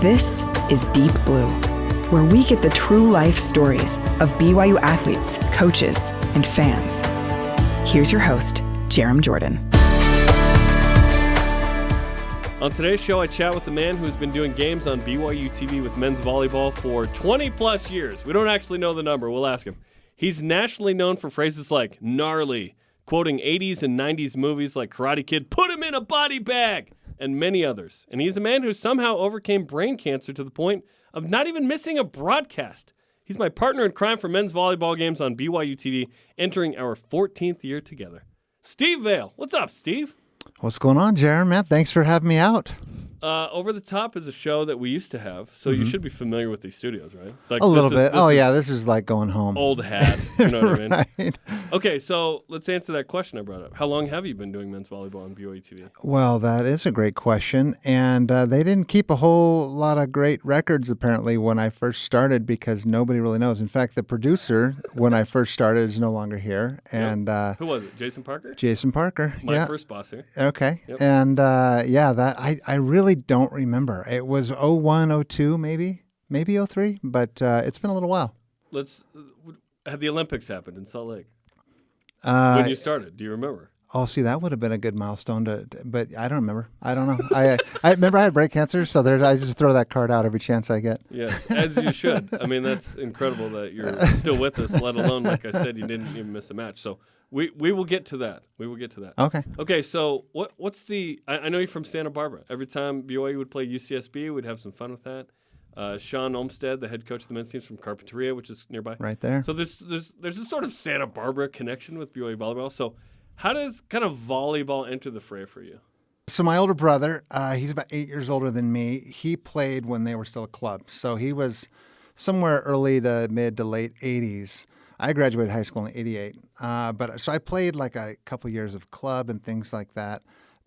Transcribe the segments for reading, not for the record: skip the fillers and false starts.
This is Deep Blue, where we get the true life stories of BYU athletes, coaches, and fans. Here's your host, Jarom Jordan. On today's show, I chat with a man who's been doing games on BYUtv with men's volleyball for 20 plus years. We don't actually know the number. We'll ask him. He's nationally known for phrases like gnarly, quoting 80s and 90s movies like Karate Kid, put him in a body bag, and many others. And he's a man who somehow overcame brain cancer to the point of not even missing a broadcast. He's my partner in crime for men's volleyball games on BYUtv, entering our 14th year together. Steve Vail. What's up, Steve? What's going on, Jarom, man? Thanks for having me out. Over the Top is a show that we used to have, so you should be familiar with these studios, right? Like a little bit. This is like going home. Old hat, you know what I mean? Right. Okay, so let's answer that question I brought up. How long have you been doing men's volleyball on BYUtv? Well, that is a great question, and they didn't keep a whole lot of great records, apparently, when I first started, because nobody really knows. In fact, the producer, when I first started, is no longer here. And who was it, Jason Parker? Jason Parker, My first boss here. Okay, yep. And I really don't remember. It was 01, 02, maybe 03, but it's been a little while. Had the Olympics happened in Salt Lake when you started? Do you remember? Oh, see, that would have been a good milestone, but I don't remember. I don't know. I remember I had brain cancer, so I just throw that card out every chance I get. Yes, as you should. I mean, that's incredible that you're still with us, let alone, like I said, you didn't even miss a match. So we will get to that. Okay, so what's the – I know you're from Santa Barbara. Every time BYU would play UCSB, we'd have some fun with that. Sean Olmstead, the head coach of the men's team, is from Carpinteria, which is nearby. Right there. So there's this sort of Santa Barbara connection with BYU volleyball. So how does kind of volleyball enter the fray for you? So my older brother, he's about 8 years older than me. He played when they were still a club. So he was somewhere early to mid to late 80s. I graduated high school in 88. So I played like a couple years of club and things like that.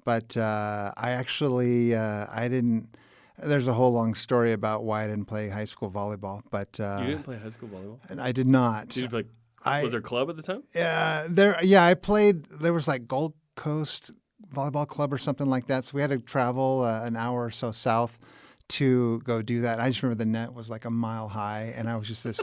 But I didn't. There's a whole long story about why I didn't play high school volleyball. But you didn't play high school volleyball? And I did not. Did you play? Was there a club at the time? I played. There was like Gold Coast Volleyball Club or something like that. So we had to travel an hour or so south to go do that. I just remember the net was like a mile high, and I was just this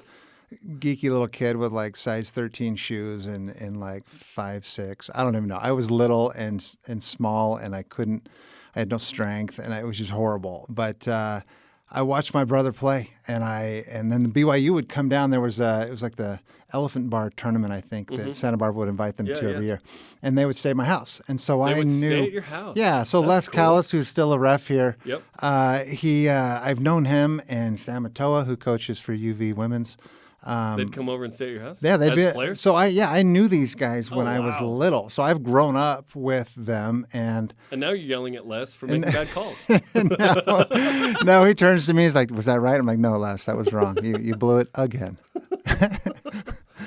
geeky little kid with like size 13 shoes and like 5'6". I don't even know. I was little and small, and I had no strength, and it was just horrible. But I watched my brother play, and then the BYU would come down. It was like the Elephant Bar tournament, I think, that Santa Barbara would invite them to every year, and they would stay at my house. And so they would knew. Stay at your house. Yeah. So That's Les cool. Callis, who's still a ref here. Yep. I've known him, and Sam Matoa, who coaches for UV Women's. They'd come over and stay at your house? Yeah, they'd be players? So I knew these guys when I was little. So I've grown up with them, and now you're yelling at Les for making bad calls. No, he turns to me, he's like, "Was that right?" I'm like, "No, Les, that was wrong. You blew it again."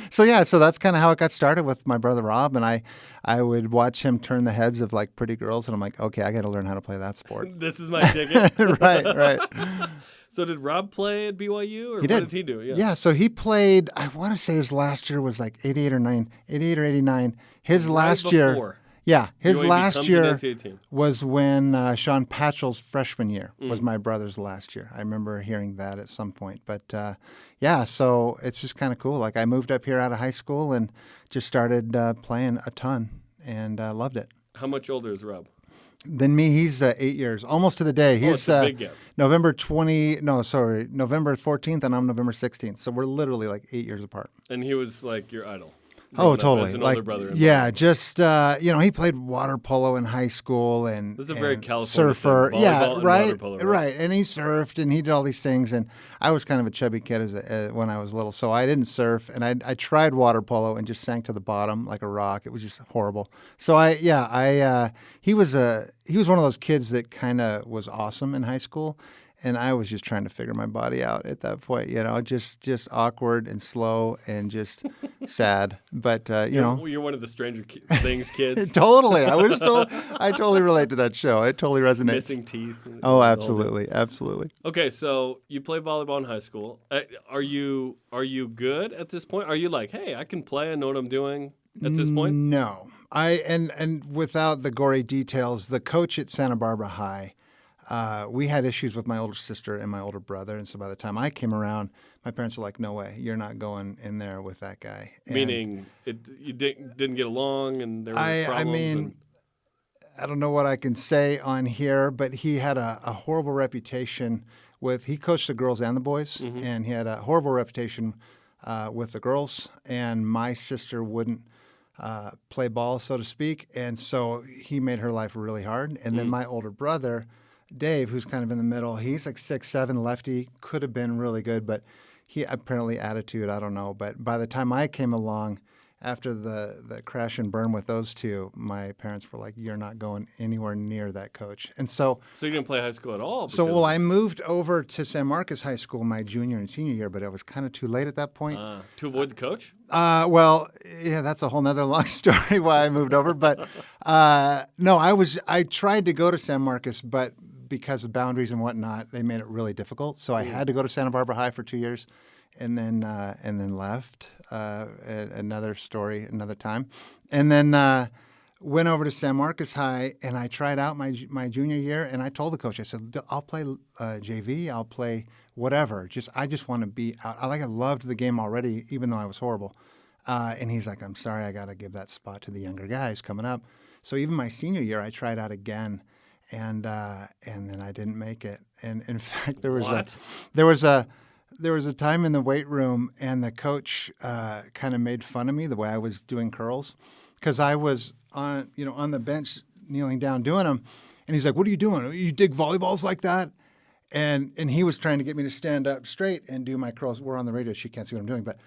So that's kind of how it got started with my brother Rob, and I would watch him turn the heads of like pretty girls, and I'm like, okay, I got to learn how to play that sport. This is my ticket. Right. So did Rob play at BYU, or what did he do? Yeah, so he played, I want to say his last year was like 88 or 89. His last year. Yeah, his BYU last year team. Was when Sean Patchell's freshman year was my brother's last year. I remember hearing that at some point. But, so it's just kind of cool. Like I moved up here out of high school and just started playing a ton and loved it. How much older is Rob? Than me, he's 8 years, almost to the day. He's a big gap. November 14th, and I'm November 16th. So we're literally like 8 years apart. And he was like your idol. Oh, totally. As an like, older brother. Just he played water polo in high school and this is a very California surfer. Thing. Yeah, and right, water polo, right. And he surfed and he did all these things. And I was kind of a chubby kid when I was little, so I didn't surf. And I tried water polo and just sank to the bottom like a rock. It was just horrible. So he was one of those kids that kind of was awesome in high school. And I was just trying to figure my body out at that point, just awkward and slow and just sad. But, You're one of the Stranger Things kids. Totally. I totally relate to that show. It totally resonates. Missing teeth. Oh, absolutely. Okay, so you play volleyball in high school. Are you good at this point? Are you like, hey, I can play, I know what I'm doing at this point? No. And without the gory details, the coach at Santa Barbara High, we had issues with my older sister and my older brother. And so by the time I came around, my parents were like, no way, you're not going in there with that guy. And Meaning you didn't get along and there were problems? I mean, I don't know what I can say on here, but he had a horrible reputation he coached the girls and the boys, and he had a horrible reputation with the girls, and my sister wouldn't play ball, so to speak, and so he made her life really hard. And then my older brother, Dave, who's kind of in the middle, he's like 6'7", lefty, could have been really good, but he apparently attitude, I don't know. But by the time I came along, after the crash and burn with those two, my parents were like, you're not going anywhere near that coach. And so you didn't play high school at all? I moved over to San Marcos High School my junior and senior year, but it was kind of too late at that point. To avoid the coach? Well, yeah, that's a whole nother long story why I moved over. But no, I tried to go to San Marcos, but because of boundaries and whatnot, they made it really difficult. So I had to go to Santa Barbara High for 2 years. And then left. Another story, another time, and then went over to San Marcos High, and I tried out my junior year. And I told the coach, I said, I'll play JV, I'll play whatever. I just want to be out. I loved the game already, even though I was horrible. And he's like, I'm sorry, I got to give that spot to the younger guys coming up. So even my senior year, I tried out again, and then I didn't make it. And in fact, there was a time in the weight room, and the coach kind of made fun of me the way I was doing curls, because I was on the bench kneeling down doing them, and he's like, "What are you doing? You dig volleyballs like that?" And he was trying to get me to stand up straight and do my curls. We're on the radio; she can't see what I'm doing, but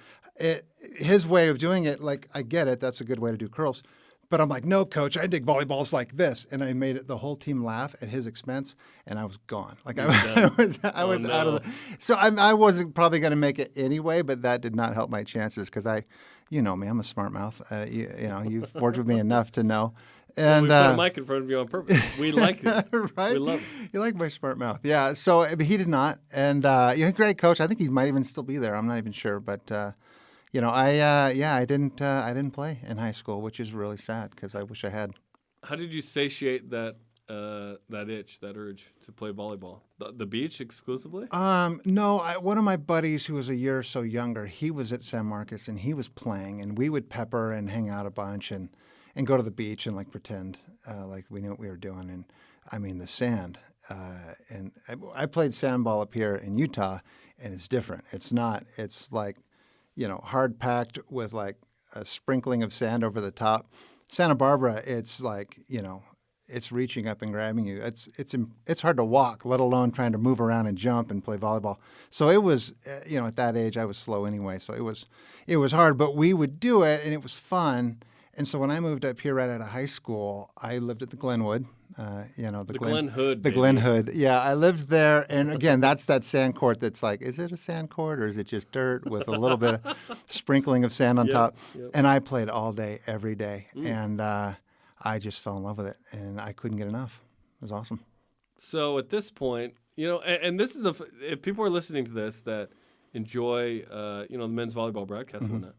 his way of doing it, like, I get it, that's a good way to do curls. But I'm like, no, coach, I dig volleyballs like this. And I made the whole team laugh at his expense, and I was gone. Like, I was out of the – so I wasn't probably going to make it anyway, but that did not help my chances because me, I'm a smart mouth. You've worked with me enough to know. And we put a mic in front of you on purpose. We like it. Right? We love it. You like my smart mouth. Yeah, so but he did not. And great coach. I think he might even still be there. I'm not even sure, but I didn't play in high school, which is really sad because I wish I had. How did you satiate that urge to play volleyball? The beach exclusively? No, one of my buddies who was a year or so younger, he was at San Marcos and he was playing, and we would pepper and hang out a bunch and go to the beach and like pretend like we knew what we were doing. And I mean the sand. And I played sandball up here in Utah, and it's different. It's not. It's like, hard packed with like a sprinkling of sand over the top. Santa Barbara, it's like, it's reaching up and grabbing you. It's hard to walk, let alone trying to move around and jump and play volleyball. So it was, at that age, I was slow anyway. So it was hard, but we would do it, and it was fun. And so when I moved up here right out of high school, I lived at the Glenwood. The Glen Hood. The Glen Hood. Yeah, I lived there. And again, that's that sand court that's like, is it a sand court or is it just dirt with a little bit of sprinkling of sand on top? Yep. And I played all day, every day. And I just fell in love with it. And I couldn't get enough. It was awesome. So at this point, and this is if people are listening to this that enjoy, the men's volleyball broadcast and whatnot,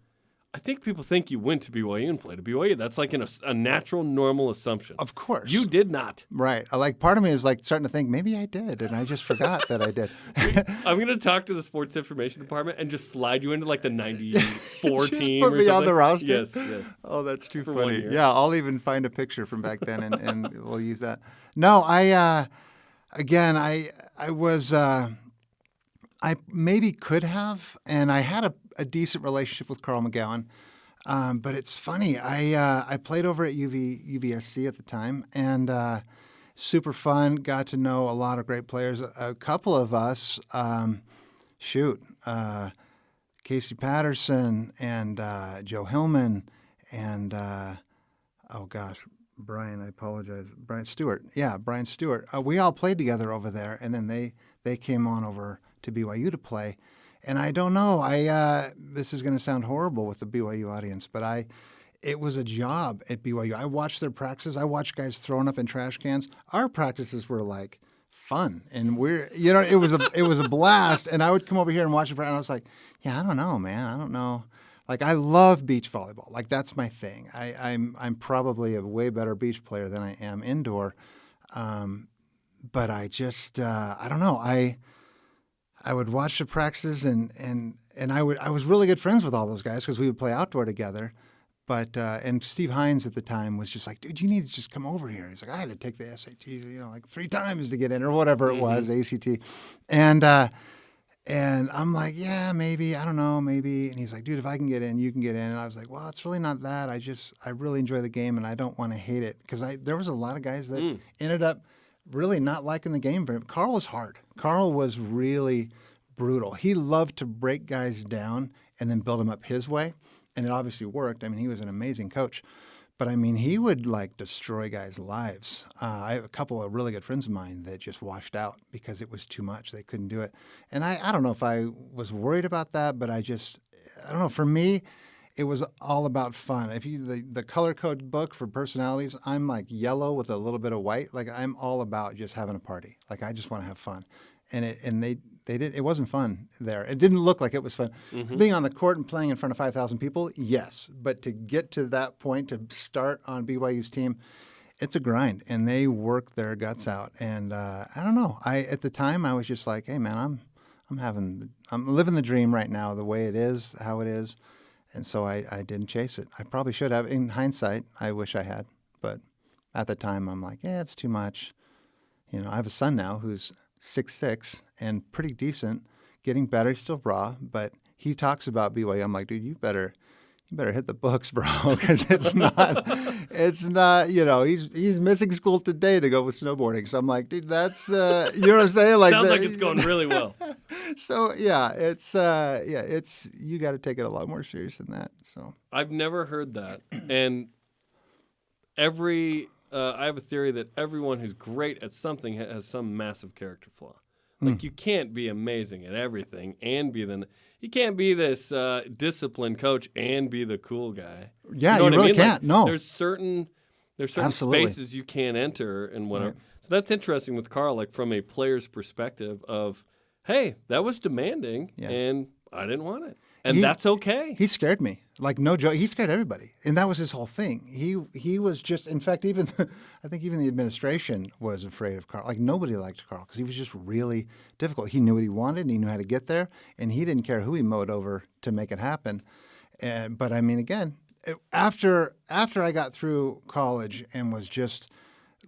I think people think you went to BYU and played at BYU. That's like a natural, normal assumption. Of course. You did not. Right. Like, part of me is like starting to think, maybe I did, and I just forgot that I did. I'm going to talk to the sports information department and just slide you into like the 94 team put or me something. on the roster? Yes. Oh, that's too For funny. 1 year. Yeah, I'll even find a picture from back then, and we'll use that. No, I was... I maybe could have, and I had a decent relationship with Carl McGowan. But it's funny. I played over at UVSC at the time, and super fun. Got to know a lot of great players. A couple of us, Casey Patterson and Joe Hillman and Brian. I apologize. Brian Stewart. Yeah, Brian Stewart. We all played together over there, and then they came on over to BYU to play. And I don't know. This is going to sound horrible with the BYU audience, but it was a job at BYU. I watched their practices. I watched guys throwing up in trash cans. Our practices were like fun, and it was a blast. And I would come over here and watch it, and I was like, yeah, I don't know, man. I don't know. Like, I love beach volleyball. Like, that's my thing. I'm probably a way better beach player than I am indoor. but I just I don't know. I would watch the practices and I was really good friends with all those guys because we would play outdoor together. But and Steve Hines at the time was just like, dude, you need to just come over here. He's like, I had to take the SAT, like 3 times to get in or whatever it was, ACT, and I'm like, yeah, maybe, I don't know, maybe. And he's like, dude, if I can get in, you can get in. And I was like, well, it's really not that. I really enjoy the game and I don't want to hate it because there was a lot of guys that ended up really not liking the game very much. Carl was hard. Carl was really brutal. He loved to break guys down and then build them up his way. And it obviously worked. I mean, he was an amazing coach. But, I mean, he would, like, destroy guys' lives. I have a couple of really good friends of mine that just washed out because it was too much. They couldn't do it. And I don't know if I was worried about that, but I don't know. For me, it was all about fun. If the color code book for personalities, I'm, like, yellow with a little bit of white. Like, I'm all about just having a party. Like, I just want to have fun. And they did. It wasn't fun there. It didn't look like it was fun. Being on the court and playing in front of 5,000 people, yes. But to get to that point, to start on BYU's team, it's a grind, and they work their guts out. And I don't know. At the time, I was just like, hey, man, I'm living the dream right now, the way it is, how it is. And so I didn't chase it. I probably should have. In hindsight, I wish I had. But at the time, I'm like, yeah, it's too much. I have a son now who's 6'6" and pretty decent, getting better. He's still raw, but he talks about BYU. I'm like, dude, you better hit the books, bro, because it's not. He's missing school today to go with snowboarding. So I'm like, dude, that's you know what I'm saying? Like, sounds like it's going really well. So yeah, it's you got to take it a lot more serious than that. So I've never heard that, and I have a theory that everyone who's great at something has some massive character flaw. Like, you can't be amazing at everything and you can't be this disciplined coach and be the cool guy. Yeah, you know what really I mean? can't. Like, No, there's certain Absolutely. spaces you can't enter and whatever. Right. So that's interesting with Carl, like from a player's perspective of, hey, that was demanding and I didn't want it. And that's okay. He scared me. Like, no joke. He scared everybody. And that was his whole thing. He was just, in fact, I think even the administration was afraid of Carl. Like, nobody liked Carl because he was just really difficult. He knew what he wanted and he knew how to get there. And he didn't care who he mowed over to make it happen. But, I mean, again, after I got through college and was just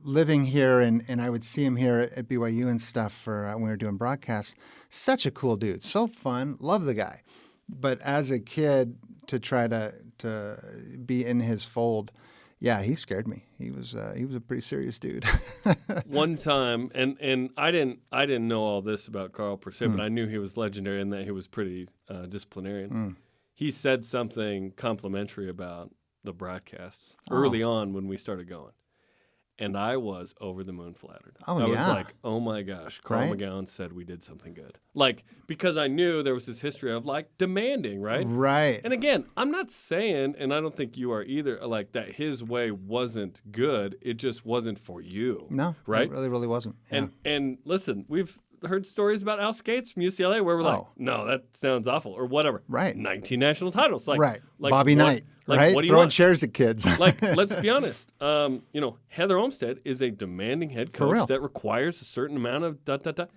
living here and I would see him here at BYU and stuff for when we were doing broadcasts, such a cool dude. So fun. Love the guy. But as a kid, to try to be in his fold, yeah, he scared me. He was a pretty serious dude. One time, and I didn't know all this about Carl per se, but I knew he was legendary and that he was pretty disciplinarian. He said something complimentary about the broadcasts early on when we started going. And I was over the moon flattered. Oh, I was yeah. like, oh my gosh, Carl Right? McGowan said we did something good. Like, because I knew there was this history of like demanding, right? Right. And again, I'm not saying, and I don't think you are either, like that his way wasn't good. It just wasn't for you. No, right? it really wasn't. Yeah. And listen, we've heard stories about Al Skates from UCLA where we're like, no, that sounds awful, or whatever. Right. 19 national titles. Like, Right. like Bobby Knight, like, right? What do you Throwing want? chairs at kids. Like, let's be honest. Heather Olmstead is a demanding head For real. coach that requires a certain amount of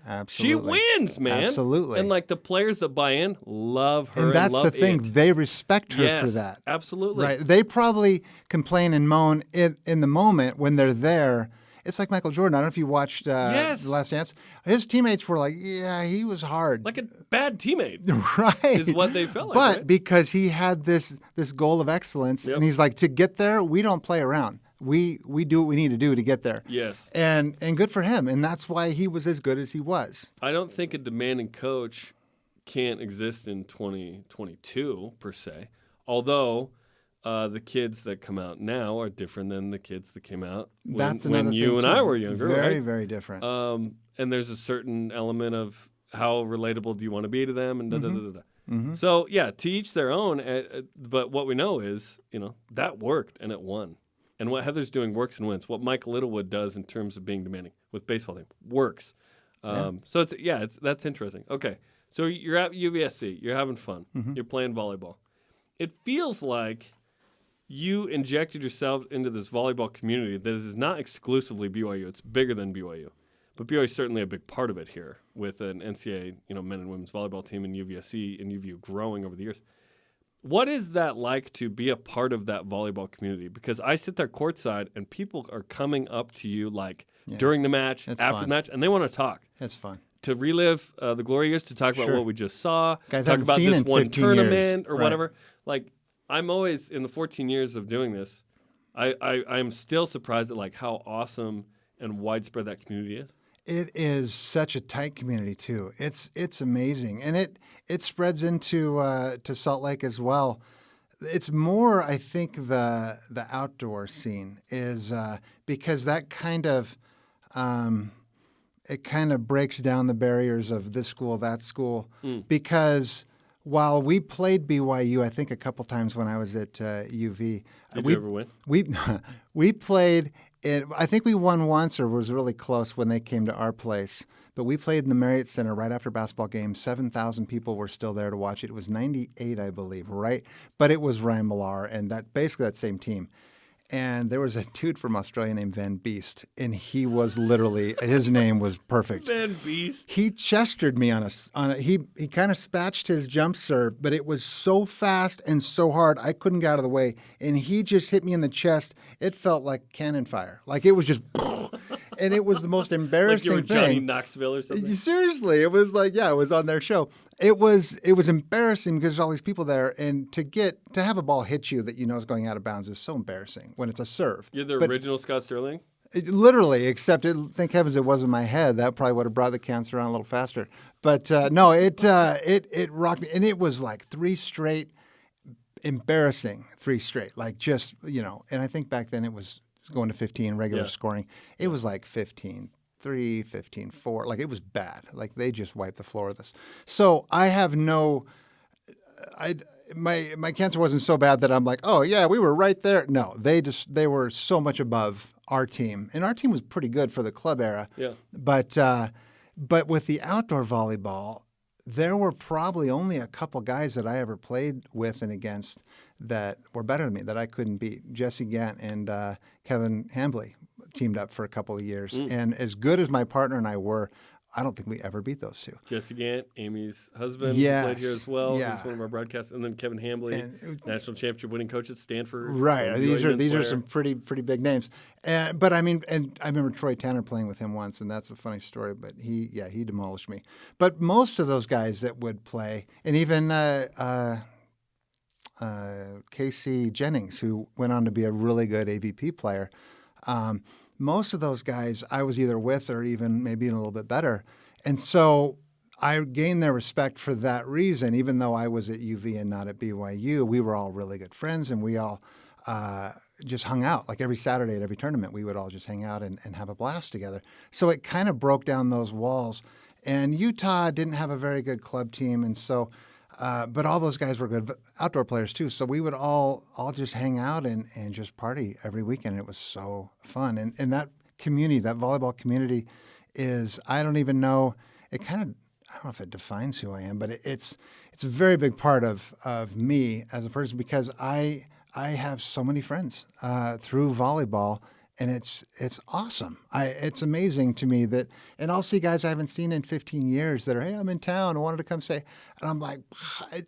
Absolutely. She wins, man. Absolutely. And like the players that buy in love her. And that's love the thing. it. They respect her Yes, for that. absolutely. Right. They probably complain and moan in the moment when they're there. It's like Michael Jordan. I don't know if you watched Yes. The Last Dance. His teammates were like, yeah, he was hard. Like a bad teammate right. is what they felt like. But right? because he had this goal of excellence, Yep. and he's like, to get there, we don't play around. We do what we need to do to get there. Yes. And good for him. And that's why he was as good as he was. I don't think a demanding coach can't exist in 2022 per se. Although the kids that come out now are different than the kids that came out when you and I were younger. Very, right? very different. And there's a certain element of how relatable do you want to be to them, and da-da-da-da-da. So, yeah, to each their own. But what we know is, that worked and it won. And what Heather's doing works and wins. What Mike Littlewood does in terms of being demanding with baseball team works. So that's interesting. Okay, so you're at UVSC. You're having fun. You're playing volleyball. It feels like you injected yourself into this volleyball community that is not exclusively BYU. It's bigger than BYU. but BYU is certainly a big part of it here with an NCAA, men and women's volleyball team and UVSC and UVU growing over the years. What is that like to be a part of that volleyball community? Because I sit there courtside and people are coming up to you during the match, after the match, and they want to talk. It's fun. To relive the glory years, to talk about what we just saw, guys talk about seen this in one 15 tournament years. or whatever. Like, I'm always, in the 14 years of doing this, I'm still surprised at how awesome and widespread that community is. It is such a tight community too. It's amazing, and it spreads into to Salt Lake as well. It's more, I think, the outdoor scene is because that kind of it kind of breaks down the barriers of this school, that school. Because while we played BYU, I think a couple times when I was at UV, Did you ever win? We played. I think we won once, or was really close when they came to our place. But we played in the Marriott Center right after a basketball game. 7,000 people were still there to watch it. It was 98, I believe, right? But it was Ryan Millar and basically that same team. And there was a dude from Australia named Van Beest, and he was literally, his name was perfect. Van Beest. He chestured me on he kind of spatched his jump serve, but it was so fast and so hard, I couldn't get out of the way. And he just hit me in the chest. It felt like cannon fire. Like it was just, and it was the most embarrassing like you were Johnny thing. Knoxville or something? Seriously, it was it was on their show. It was embarrassing because there's all these people there, and to have a ball hit you that you know is going out of bounds is so embarrassing when it's a serve. You're the original Scott Sterling? Literally, except thank heavens it wasn't my head. That probably would have brought the cancer on a little faster. But no, it rocked me, and it was like three straight, embarrassing just And I think back then it was going to 15 regular scoring. It was like 15-3, 15-4. Like it was bad. Like they just wiped the floor with us. So I have my cancer wasn't so bad that I'm like, oh yeah, we were right there. No, they were so much above our team, and our team was pretty good for the club era. Yeah. But with the outdoor volleyball, there were probably only a couple guys that I ever played with and against that were better than me that I couldn't beat. Jesse Gant and Kevin Hambley teamed up for a couple of years, and as good as my partner and I were, I don't think we ever beat those two. Jesse Gant, Amy's husband, Yes. played here as well. Yeah. He's one of our broadcasts. And then Kevin Hambley, national championship winning coach at Stanford. Right. These are player. some pretty big names. But I mean, and I remember Troy Tanner playing with him once, and that's a funny story. But he demolished me. But most of those guys that would play, and even Casey Jennings, who went on to be a really good AVP player. Most of those guys I was either with or even maybe a little bit better. And so I gained their respect for that reason. Even though I was at UV and not at BYU, we were all really good friends, and we all just hung out. Like every Saturday at every tournament, we would all just hang out and have a blast together. So it kind of broke down those walls. And Utah didn't have a very good club team, and so but all those guys were good outdoor players too. So we would all just hang out and just party every weekend. And it was so fun. And that community, that volleyball community is, I don't even know, I don't know if it defines who I am, but it's a very big part of me as a person because I have so many friends through volleyball. And it's awesome. It's amazing to me that, and I'll see guys I haven't seen in 15 years that are, hey, I'm in town. I wanted to come say, and I'm like,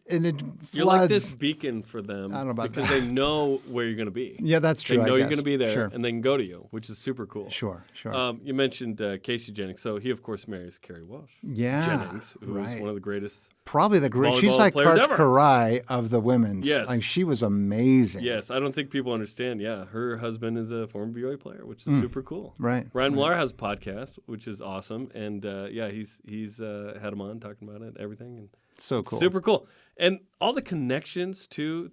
and it floods. You're like this beacon for them. I don't know about because that. they know where you're going to be. Yeah, that's true. They know I you're guess. going to be there, Sure. and they can go to you, which is super cool. Sure. You mentioned Casey Jennings. So he, of course, marries Carrie Walsh. Yeah, Jennings, who is one of the greatest. Probably the greatest. She's volleyball like players Karch ever. Karai of the women's. Yes. Like she was amazing. Yes, I don't think people understand. Yeah, her husband is a former BYU player, which is super cool. Right. Ryan Millar has a podcast, which is awesome, and he's had him on talking about it, everything, and So cool. super cool, and all the connections to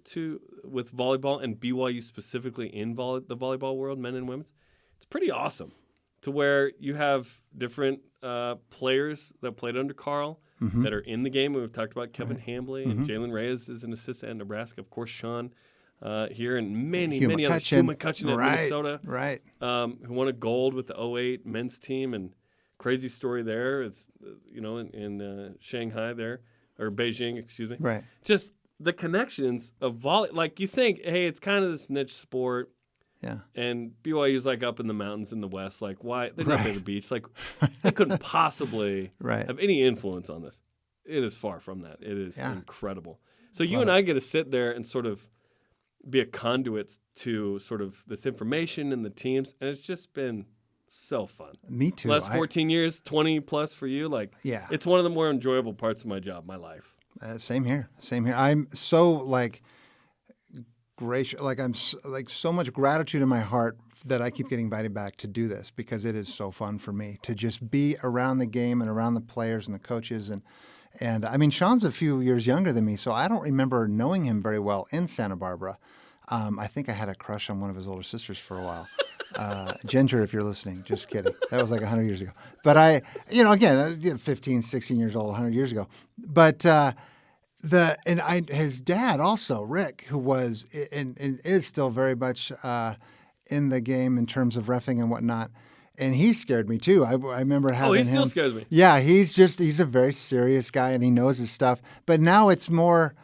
with volleyball and BYU specifically in the volleyball world, men and women's. It's pretty awesome, to where you have different players that played under Carl that are in the game. We've talked about Kevin Hambley and Jalen Reyes is an assistant at Nebraska. Of course, Sean. Here and many others. Hugh McCutcheon at Minnesota, right? Who won a gold with the 08 men's team, and crazy story there is, in Shanghai there, or Beijing, excuse me. Right. Just the connections of volley. Like you think, hey, it's kind of this niche sport. Yeah. And BYU's like up in the mountains in the west. Like, why? They're not near the beach. Like, they couldn't possibly have any influence on this. It is far from that. It is incredible. So you and I get to sit there and sort of be a conduit to sort of this information and the teams, and it's just been so fun. Me too. Last 14 years, 20 plus for you. Like, it's one of the more enjoyable parts of my job, my life. Same here. I'm so like gracious. Like I'm like so much gratitude in my heart that I keep getting invited back to do this because it is so fun for me to just be around the game and around the players and the coaches and I mean Sean's a few years younger than me, so I don't remember knowing him very well in Santa Barbara. I think I had a crush on one of his older sisters for a while. Ginger, if you're listening, just kidding. That was like 100 years ago. But I was 15, 16 years old, 100 years ago. But his dad also, Rick, who was and is still very much in the game in terms of reffing and whatnot. And he scared me too. I remember having him. Oh, he still scares me. Yeah, he's a very serious guy and he knows his stuff. But now it's more,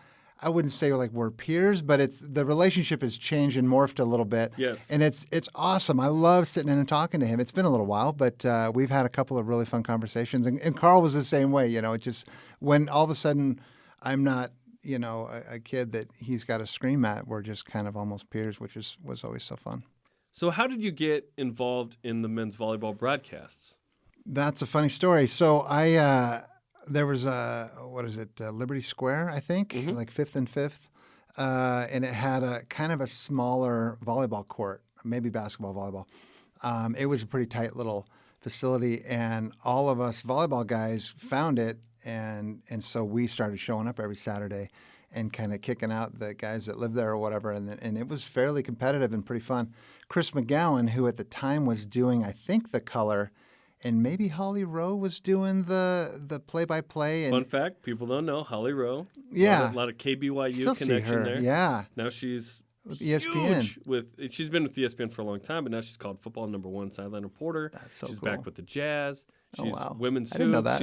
I wouldn't say like we're peers, but the relationship has changed and morphed a little bit. Yes. And it's awesome. I love sitting in and talking to him. It's been a little while, but we've had a couple of really fun conversations. And Carl was the same way, it just when all of a sudden I'm not, a kid that he's got to scream at, we're just kind of almost peers, which was always so fun. So how did you get involved in the men's volleyball broadcasts? That's a funny story. So there was Liberty Square, I think, like 5th and 5th, and it had a kind of a smaller volleyball court, maybe basketball, volleyball. It was a pretty tight little facility, and all of us volleyball guys found it, and so we started showing up every Saturday and kind of kicking out the guys that lived there or whatever, and it was fairly competitive and pretty fun. Chris McGowan, who at the time was doing, I think, the color, and maybe Holly Rowe was doing the play-by-play. Fun fact, people don't know, Holly Rowe. Yeah. A lot of KBYU Still connection see her. there. Yeah. Now she's with ESPN. Huge she's been with ESPN for a long time, but now she's called football #1 sideline reporter. That's so she's cool. back with the Jazz. She's women's I didn't know that.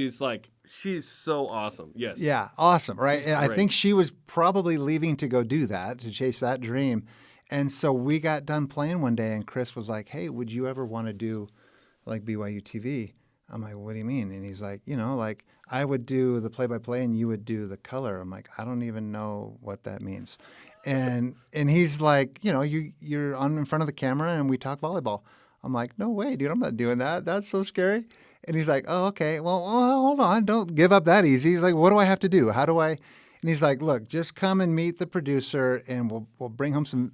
She's so awesome. Yes. Yeah, awesome, right? And I think she was probably leaving to go do that, to chase that dream. And so we got done playing one day, and Chris was like, "Hey, would you ever want to do like BYUtv?" I'm like, "What do you mean?" And he's like, like I would do the play-by-play and you would do the color. I'm like, "I don't even know what that means." And he's like, you're on in front of the camera and we talk volleyball. I'm like, "No way, dude, I'm not doing that. That's so scary." And he's like, "Oh, okay. Well, hold on. Don't give up that easy." He's like, "What do I have to do? How do I?" And he's like, "Look, just come and meet the producer, and we'll bring home some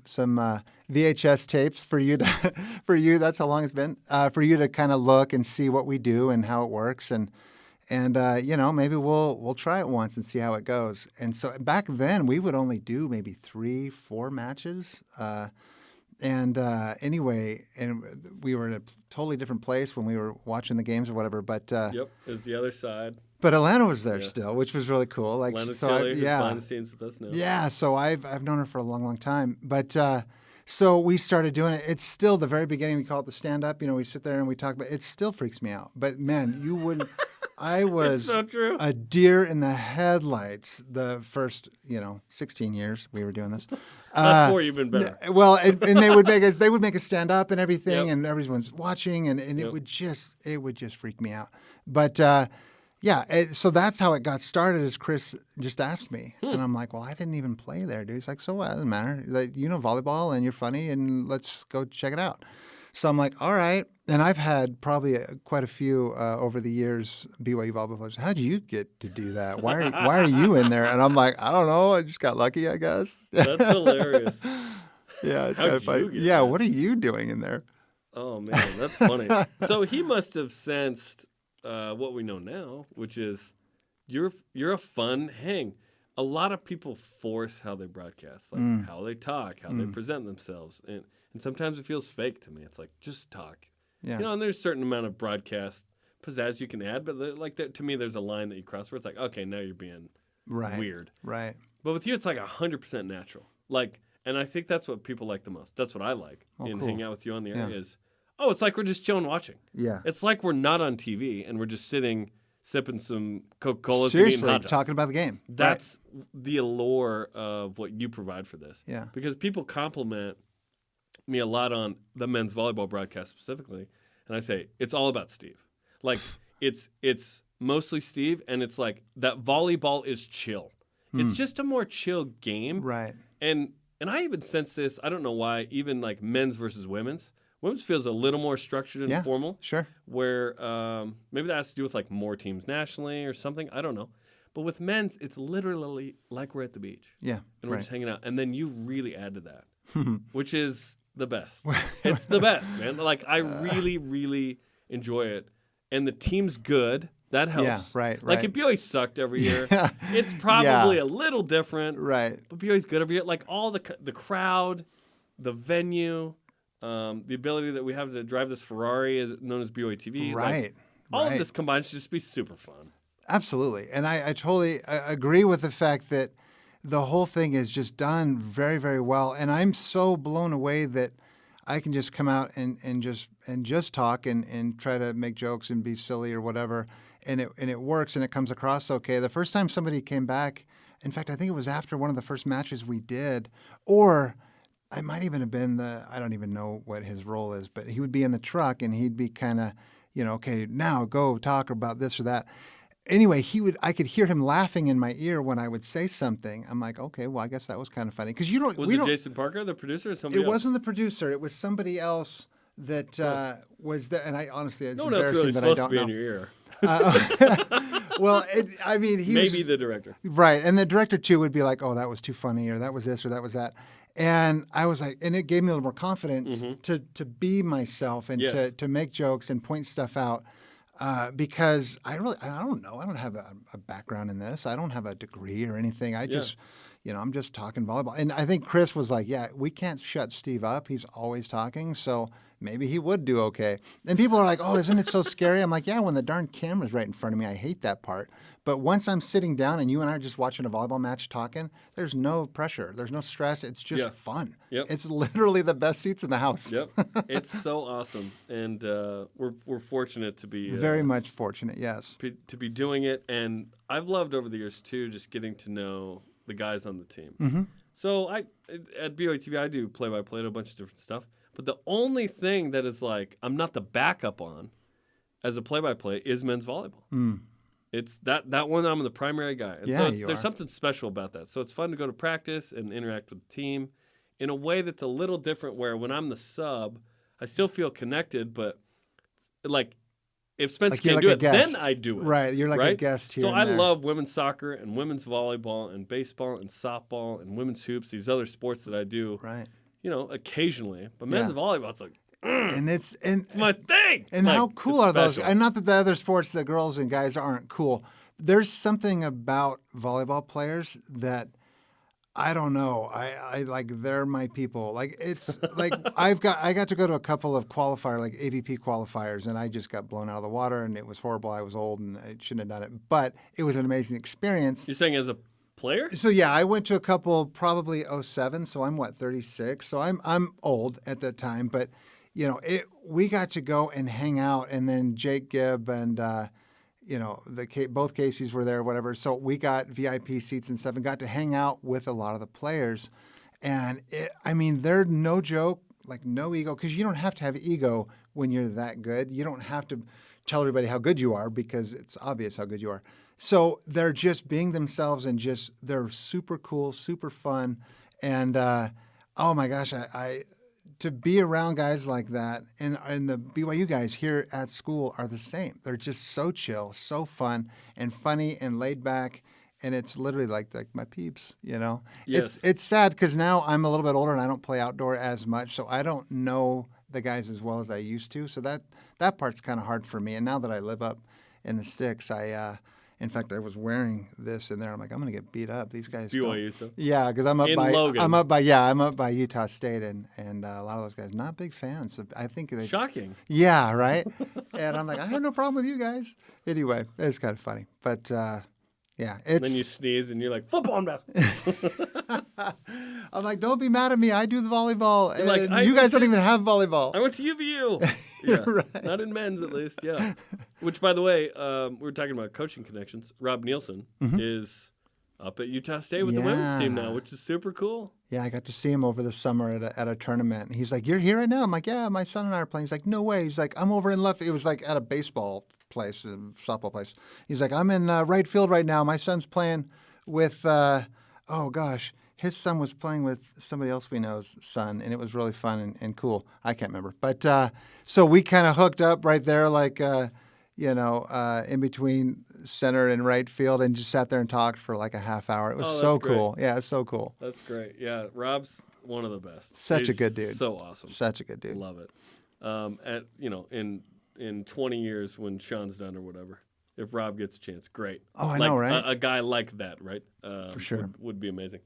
VHS tapes for you to That's how long it's been for you to kind of look and see what we do and how it works, and maybe we'll try it once and see how it goes." And so back then we would only do maybe 3-4 matches. Anyway, and we were in a totally different place when we were watching the games or whatever. But yep, it's the other side. But Atlanta was there still, which was really cool. Like, Atlanta's who's behind the scenes with us now. Yeah, so I've known her for a long, long time. But so we started doing it. It's still the very beginning. We call it the stand up. We sit there and we talk about it. It still freaks me out. But man, you wouldn't. I was so true. A deer in the headlights the first 16 years we were doing this. Last 4 you've been better. Well, and they would make us stand up and everything, and everyone's watching, and it would just freak me out. But so that's how it got started. As Chris just asked me, and I'm like, "Well, I didn't even play there, dude." He's like, "So what? It doesn't matter. Like, volleyball, and you're funny, and let's go check it out." So I'm like, "All right." And I've had probably quite a few over the years BYU volleyball players. "How'd you get to do that? Why are you in there?" And I'm like, "I don't know. I just got lucky, I guess." That's hilarious. Yeah, it's kind of funny. Yeah, what are you doing in there? Oh man, that's funny. So he must have sensed what we know now, which is you're a fun hang. A lot of people force how they broadcast, like how they talk, how they present themselves, and sometimes it feels fake to me. It's like, just talk. Yeah. And there's a certain amount of broadcast pizzazz you can add, but to me, there's a line that you cross where it's like, okay, now you're being weird. Right. But with you, it's like 100% natural. Like, and I think that's what people like the most. That's what I like in hanging out with you on the air is, it's like we're just chilling watching. Yeah. It's like we're not on TV and we're just sitting, sipping some Coca-Cola. Seriously, talking about the game. That's the allure of what you provide for this. Yeah. Because people compliment me a lot on the men's volleyball broadcast specifically, and I say it's all about Steve. Like it's mostly Steve, and it's like that volleyball is chill. It's just a more chill game, Right. And I even sense this. I don't know why. Even like men's versus women's. Women's feels a little more structured and formal. Sure. Where maybe that has to do with like more teams nationally or something. I don't know. But with men's, it's literally like we're at the beach. Yeah. And we're just hanging out. And then you really add to that, which is the best. It's the best, man. Like I really, really enjoy it. And the team's good. That helps. Yeah, right. Like if BYU sucked every year, it's probably a little different. Right. But BYU's good every year. Like all the crowd, the venue, the ability that we have to drive this Ferrari, known as BYUtv. Right. Like, all of this combined should just be super fun. Absolutely. And I totally agree with the fact that the whole thing is just done very, very well. And I'm so blown away that I can just come out and just talk and try to make jokes and be silly or whatever. And it works and it comes across okay. The first time somebody came back, in fact, I think it was after one of the first matches we did, or I might even have been I don't even know what his role is, but he would be in the truck and he'd be kind of, okay, now go talk about this or that. Anyway, I could hear him laughing in my ear when I would say something. I'm like, okay, well, I guess that was kind of funny. Because Was it Jason Parker, the producer, or somebody else? It wasn't the producer. It was somebody else that was there. And I honestly, it's no one else embarrassing really that I supposed don't to be know. in your ear. Well, he maybe was, the director. Right. And the director, too, would be like, oh, that was too funny, or that was this, or that was that. And I was like, and it gave me a little more confidence to be myself and to make jokes and point stuff out. Because I don't know. I don't have a background in this. I don't have a degree or anything. I just, I'm just talking volleyball. And I think Chris was like, yeah, we can't shut Steve up. He's always talking. So maybe he would do okay. And people are like, oh, isn't it so scary? I'm like, yeah, when the darn camera's right in front of me, I hate that part. But once I'm sitting down and you and I are just watching a volleyball match talking, there's no pressure. There's no stress. It's just fun. Yep. It's literally the best seats in the house. Yep. It's so awesome. And we're fortunate to be... Very much fortunate, yes. To be doing it. And I've loved over the years, too, just getting to know the guys on the team. Mm-hmm. So at BYUtv, I do play-by-play to a bunch of different stuff. But the only thing that is like I'm not the backup on as a play-by-play is men's volleyball. It's that one I'm the primary guy. And so there's something special about that. So it's fun to go to practice and interact with the team in a way that's a little different where when I'm the sub, I still feel connected, but like if Spencer can't do it, then I do it. Right, you're like a guest here. So I love women's soccer and women's volleyball and baseball and softball and women's hoops, these other sports that I do. Right. Occasionally. But men's volleyball, it's like, and it's my thing. And like, how cool are those? And not that the other sports, the girls and guys aren't cool. There's something about volleyball players that I don't know. I like they're my people. Like it's like I got to go to a couple of AVP qualifiers, and I just got blown out of the water, and it was horrible. I was old, and I shouldn't have done it, but it was an amazing experience. You're saying as a player? So yeah, I went to a couple probably 07, so I'm 36. So I'm old at that time, but we got to go and hang out, and then Jake Gibb and both Caseys were there, whatever. So we got VIP seats and stuff and got to hang out with a lot of the players. And they're no joke, like no ego, because you don't have to have ego when you're that good. You don't have to tell everybody how good you are because it's obvious how good you are. So they're just being themselves and they're super cool, super fun. And oh my gosh, I to be around guys like that, and the BYU guys here at school are the same. They're just so chill, so fun and funny and laid back. And it's literally like my peeps, Yes. It's sad because now I'm a little bit older and I don't play outdoor as much. So I don't know the guys as well as I used to. So that part's kind of hard for me. And now that I live up in the sticks, in fact, I was wearing this in there. I'm like, I'm gonna get beat up. These guys. BYU stuff. Yeah, because I'm up by Logan. I'm up by Utah State, and a lot of those guys not big fans. So I think they. Shocking. Yeah, right. And I'm like, I have no problem with you guys. Anyway, it's kind of funny, but yeah, it's. And then you sneeze, and you're like, football and basketball. I'm like, don't be mad at me. I do the volleyball, and like, you guys don't even have volleyball. I went to UVU. Yeah, right. Not in men's at least. Yeah. Which, by the way, we were talking about coaching connections. Rob Nielsen is up at Utah State with the women's team now, which is super cool. Yeah, I got to see him over the summer at a tournament. And he's like, "You're here right now?" I'm like, "Yeah, my son and I are playing." He's like, "No way." He's like, "I'm over in left." It was like at a baseball place, a softball place. He's like, "I'm in right field right now. My son's playing with, oh gosh, his son was playing with somebody else we know's son, and it was really fun and cool. I can't remember, but so we kind of hooked up right there, like in between center and right field, and just sat there and talked for like a half hour. It was so cool. Yeah, it's so cool. That's great. Yeah, Rob's one of the best. He's a good dude. So awesome. Such a good dude. Love it. In 20 years when Sean's done or whatever, if Rob gets a chance, great. Oh, I know, right? A guy like that, right? For sure. Would be amazing.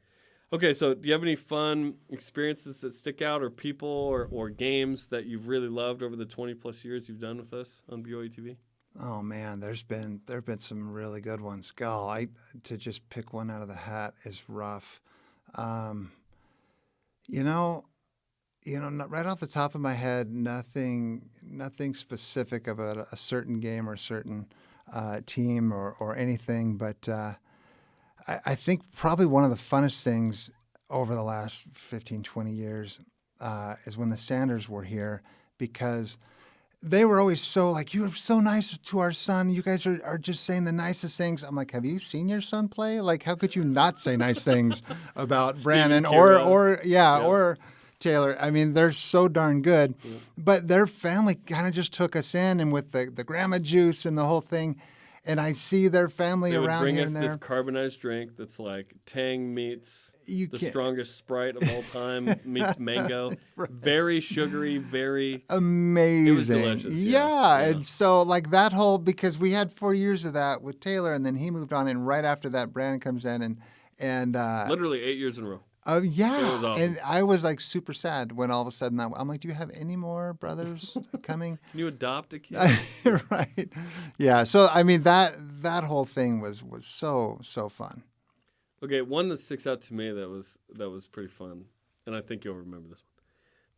Okay, so do you have any fun experiences that stick out, or people or games that you've really loved over the 20-plus years you've done with us on BYUtv? Oh man, there've been some really good ones. God, to just pick one out of the hat is rough. Right off the top of my head, nothing specific about a certain game or a certain team or anything. But I think probably one of the funnest things over the last 15, 20 years is when the Sanders were here, because they were always so like, "You are so nice to our son. You guys are just saying the nicest things." I'm like, "Have you seen your son play? Like, how could you not say nice things about Brandon or Taylor?" I mean, they're so darn good. Yeah. But their family kind of just took us in, and with the grandma juice and the whole thing. And I see their family around here and there. They would bring us this carbonized drink that's like Tang meets the strongest Sprite of all time meets mango. Right. Very sugary, very amazing. It was delicious. Yeah. And so like that whole, because we had 4 years of that with Taylor, and then he moved on, and right after that, Brandon comes in and literally 8 years in a row. Oh, yeah. It was awesome. And I was like super sad when all of a sudden I'm like, "Do you have any more brothers coming?" Can you adopt a kid? Right. Yeah. So, I mean, that whole thing was so fun. Okay. One that sticks out to me that was pretty fun, and I think you'll remember this one.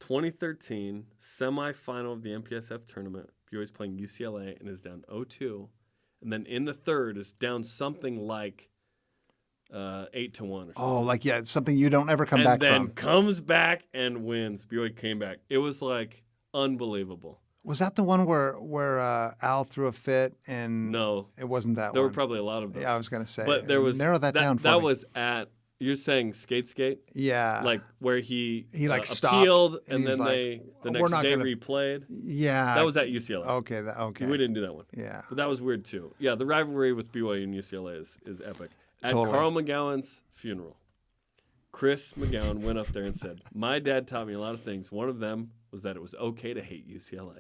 2013 semifinal of the MPSF tournament. BYU's playing UCLA and is down 0-2. And then in the third is down something like 8-1 or something. Oh, like, yeah, something you don't ever come back from. And then comes back and wins. BYU came back. It was like unbelievable. Was that the one where Al threw a fit and no, it wasn't that there one? were probably a lot of those. Yeah, I was going to say. But there was narrow that down for that me. was at, you're saying skate? Yeah. Like where he like stopped appealed and then like, the next day replayed. Yeah. That was at UCLA. Okay. We didn't do that one. Yeah. But that was weird too. Yeah, the rivalry with BYU and UCLA is epic. At Totally. Carl McGowan's funeral, Chris McGowan went up there and said, "My dad taught me a lot of things. One of them was that it was okay to hate UCLA."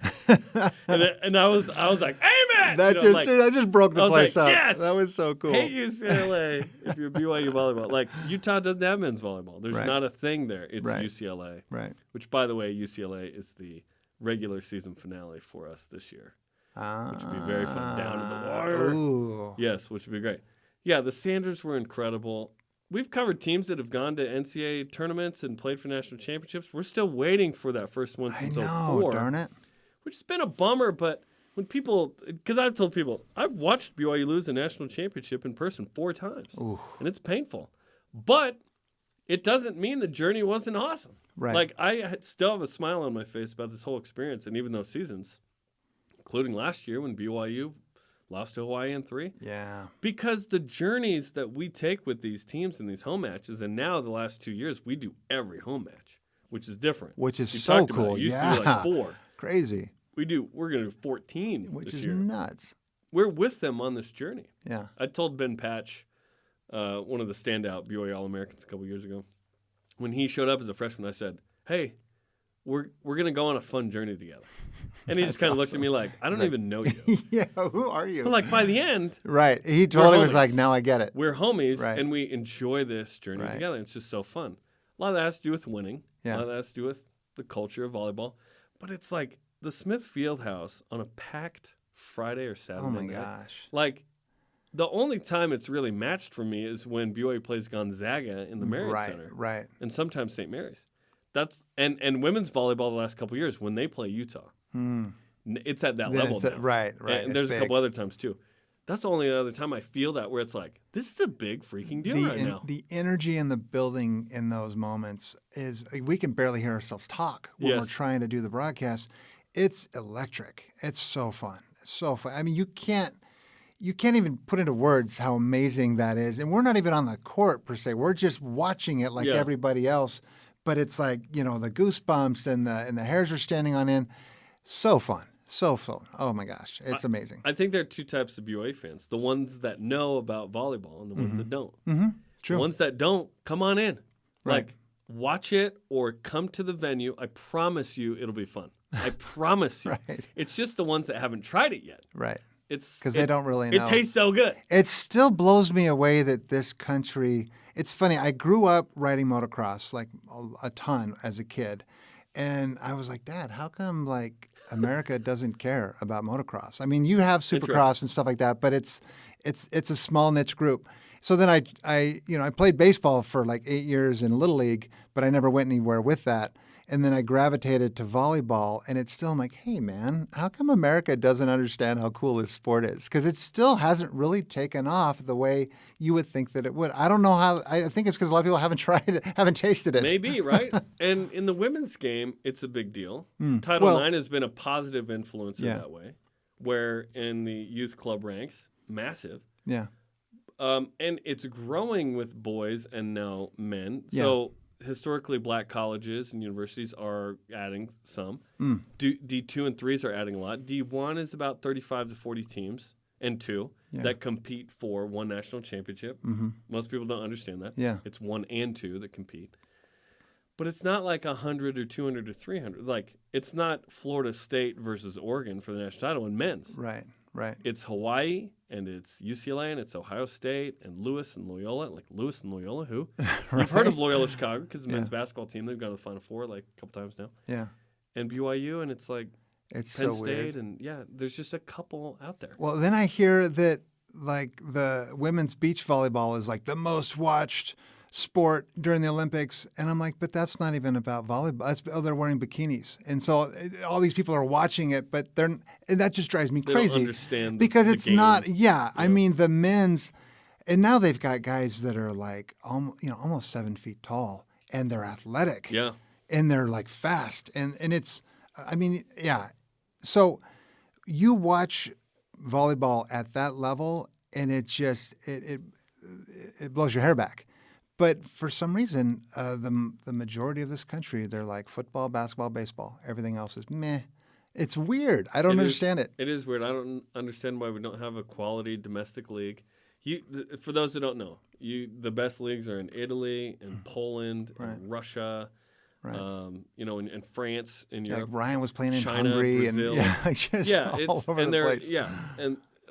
and I was like, "Amen!" That just broke the place up. Yes! That was so cool. Hate UCLA if you're BYU volleyball. Like, Utah doesn't have men's volleyball. There's not a thing there. It's UCLA. Right. Which, by the way, UCLA is the regular season finale for us this year. Which would be very fun. Down in the water. Ooh. Yes, which would be great. Yeah, the Sanders were incredible. We've covered teams that have gone to NCAA tournaments and played for national championships. We're still waiting for that first one since 2004. Darn it. Which has been a bummer, but when people, because I've told people, I've watched BYU lose a national championship in person 4 times. Ooh. And it's painful. But it doesn't mean the journey wasn't awesome. Right. Like, I still have a smile on my face about this whole experience, and even those seasons, including last year when BYU lost to Hawaii in 3. Yeah. Because the journeys that we take with these teams in these home matches, and now the last 2 years, we do every home match, which is different. Which is so cool. Used to do like 4. Crazy. We're going to do 14 Which this is year. nuts. We're with them on this journey. Yeah. I told Ben Patch, one of the standout BYU All-Americans a couple years ago, when he showed up as a freshman, I said, "Hey, we're going to go on a fun journey together." And he just kind of looked at me like, "I don't even know you." Yeah, who are you? But like by the end, right. He totally was like, "Now I get it." We're homies, and we enjoy this journey Right. together. It's just so fun. A lot of that has to do with winning. Yeah. A lot of that has to do with the culture of volleyball. But it's like the Smith Fieldhouse on a packed Friday or Saturday night. Oh, my gosh. Like, the only time it's really matched for me is when BYU plays Gonzaga in the Marriott Center. Right. And sometimes St. Mary's. That's and women's volleyball the last couple of years when they play Utah. It's at that level now. Right. And there's a couple other times too. That's the only other time I feel that where it's like, this is a big freaking deal right now. The energy in the building in those moments is, we can barely hear ourselves talk when we're trying to do the broadcast. It's electric. It's so fun. It's so fun. I mean, you can't even put into words how amazing that is. And we're not even on the court per se. We're just watching it like everybody else. But it's like, the goosebumps and the hairs are standing on end. So fun. So fun. Oh, my gosh. It's amazing. I think there are two types of BYU fans. The ones that know about volleyball and the ones that don't. Mm-hmm. True. The ones that don't, come on in. Right. Like, watch it or come to the venue. I promise you it'll be fun. I promise you. Right. It's just the ones that haven't tried it yet. Right. It's because they don't really know. It tastes so good. It still blows me away that this country. It's funny. I grew up riding motocross like a ton as a kid, and I was like, Dad, how come like America doesn't care about motocross? I mean, you have Supercross and stuff like that, but it's a small niche group. So then I played baseball for like 8 years in Little League, but I never went anywhere with that. And then I gravitated to volleyball, and it's still, I'm like, hey, man, how come America doesn't understand how cool this sport is? Because it still hasn't really taken off the way you would think that it would. I don't know how. I think it's because a lot of people haven't tried it, haven't tasted it. Maybe, right? And in the women's game, it's a big deal. Title IX has been a positive influencer that way, where in the youth club ranks, massive. Yeah. And it's growing with boys and now men. So historically, black colleges and universities are adding some. D2 and 3s are adding a lot. D1 is about 35 to 40 teams and 2 that compete for one national championship. Most people don't understand that. Yeah. It's 1 and 2 that compete. But it's not like 100 or 200 or 300. Like, it's not Florida State versus Oregon for the national title in men's. Right, right. It's Hawaii, and it's UCLA, and it's Ohio State, and Lewis and Loyola. Like, Lewis and Loyola, who? You've heard of Loyola Chicago because the men's basketball team, they've gone to the Final Four like a couple times now. Yeah. And BYU, and it's like it's Penn so State, weird. and there's just a couple out there. Well, then I hear that like the women's beach volleyball is like the most watched sport during the Olympics, and I'm like, but that's not even about volleyball. They're wearing bikinis, and so all these people are watching it, but and that just drives me crazy. They don't understand because the it's game. not. Yeah, I mean the men's, and now they've got guys that are like almost 7 feet tall, and they're athletic. Yeah, and they're like fast, and it's. I mean, yeah. So you watch volleyball at that level, and it just it blows your hair back. But for some reason, the majority of this country, they're like football, basketball, baseball. Everything else is meh. It's weird. I don't understand it. It is weird. I don't understand why we don't have a quality domestic league. For those who don't know, the best leagues are in Italy and Poland and Russia, Right. And France and Europe. Like Ryan was playing in China, Hungary Brazil. and just all over the place. Yeah,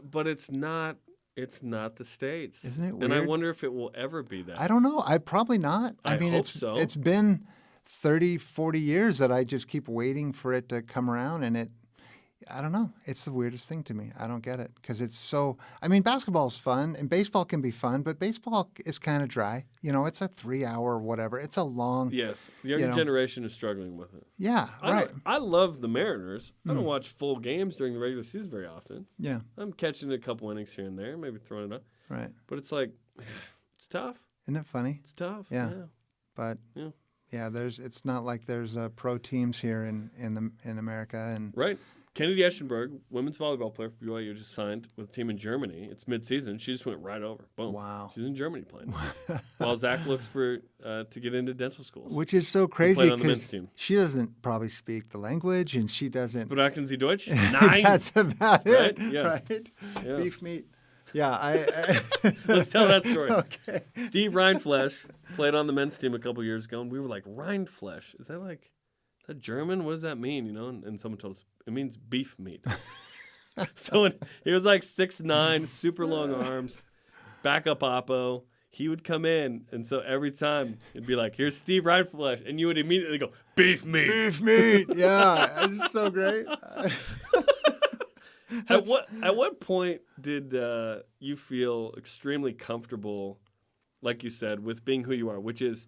but it's not. It's not the States. Isn't it weird? And I wonder if it will ever be that. I don't know. Probably not. I mean, hope so. It's been 30, 40 years that I just keep waiting for it to come around, and I don't know. It's the weirdest thing to me. I don't get it because it's so. I mean, basketball is fun and baseball can be fun, but baseball is kind of dry. It's a 3-hour whatever. It's a long. Yes, the younger generation is struggling with it. Yeah, right. I love the Mariners. I don't watch full games during the regular season very often. Yeah, I'm catching a couple innings here and there, maybe throwing it up. Right. But it's like, it's tough. Isn't it funny? It's tough. Yeah. But yeah, it's not like there's pro teams here in America and right. Kennedy Eschenberg, women's volleyball player for BYU, just signed with a team in Germany. It's mid-season. She just went right over. Boom. Wow. She's in Germany playing. While Zach looks for to get into dental schools. Which is so crazy because she doesn't probably speak the language and she doesn't. Sprechen Sie Deutsch? Nein. That's about it. Right? Yeah. Right? Yeah. Beef meat. Yeah. Let's tell that story. Okay. Steve Rindfleisch played on the men's team a couple years ago, and we were like, Rindfleisch? Is that German? What does that mean? And someone told us it means beef meat. So he was like 6'9", super long arms, backup oppo. He would come in, and so every time it'd be like, "Here's Steve Rindfleisch," and you would immediately go, "Beef meat." Beef meat. Yeah, it's so great. At what point did you feel extremely comfortable, like you said, with being who you are, which is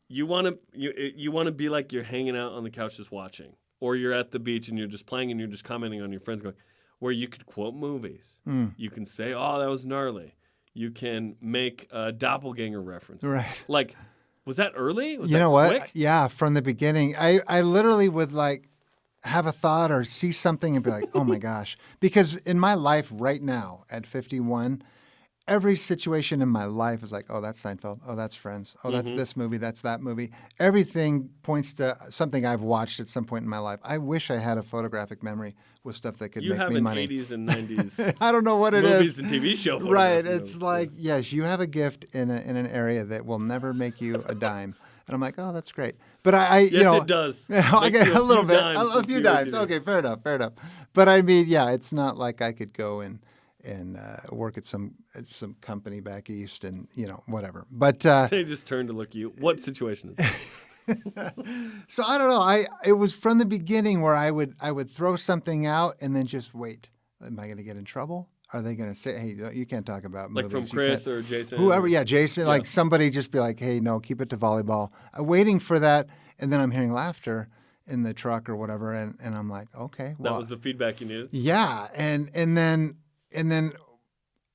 you want to be like you're hanging out on the couch just watching, or you're at the beach and you're just playing and you're just commenting on your friends going, where you could quote movies. You can say, "Oh, that was gnarly." You can make a doppelganger reference. Right. Like, was that early? Was You that know what? quick? Yeah, from the beginning. I literally would like have a thought or see something and be like, oh my gosh. Because in my life right now at 51, every situation in my life is like, oh, that's Seinfeld. Oh, that's Friends. Oh, that's this movie. That's that movie. Everything points to something I've watched at some point in my life. I wish I had a photographic memory with stuff that could You make have me an money. 80s and 90s I don't know what it is. movies and TV show. Right. photography. It's like, yes, you have a gift in an area that will never make you a dime. And I'm like, oh, that's great. But Yes, you know, it does. I Makes get you a little few bit, dimes a from few BYU dimes. TV. Okay, fair enough. But I mean, yeah, it's not like I could go and work at some company back east and whatever. But They just turn to look at you. What situation is it? so I don't know. It was from the beginning where I would throw something out and then just wait. Am I going to get in trouble? Are they going to say, hey, you can't talk about movies? Like from Chris or Jason? Whoever, yeah, Jason, like somebody just be like, hey, no, keep it to volleyball. I'm waiting for that, and then I'm hearing laughter in the truck or whatever, and I'm like, okay. Well, That was the feedback you needed? yeah, and then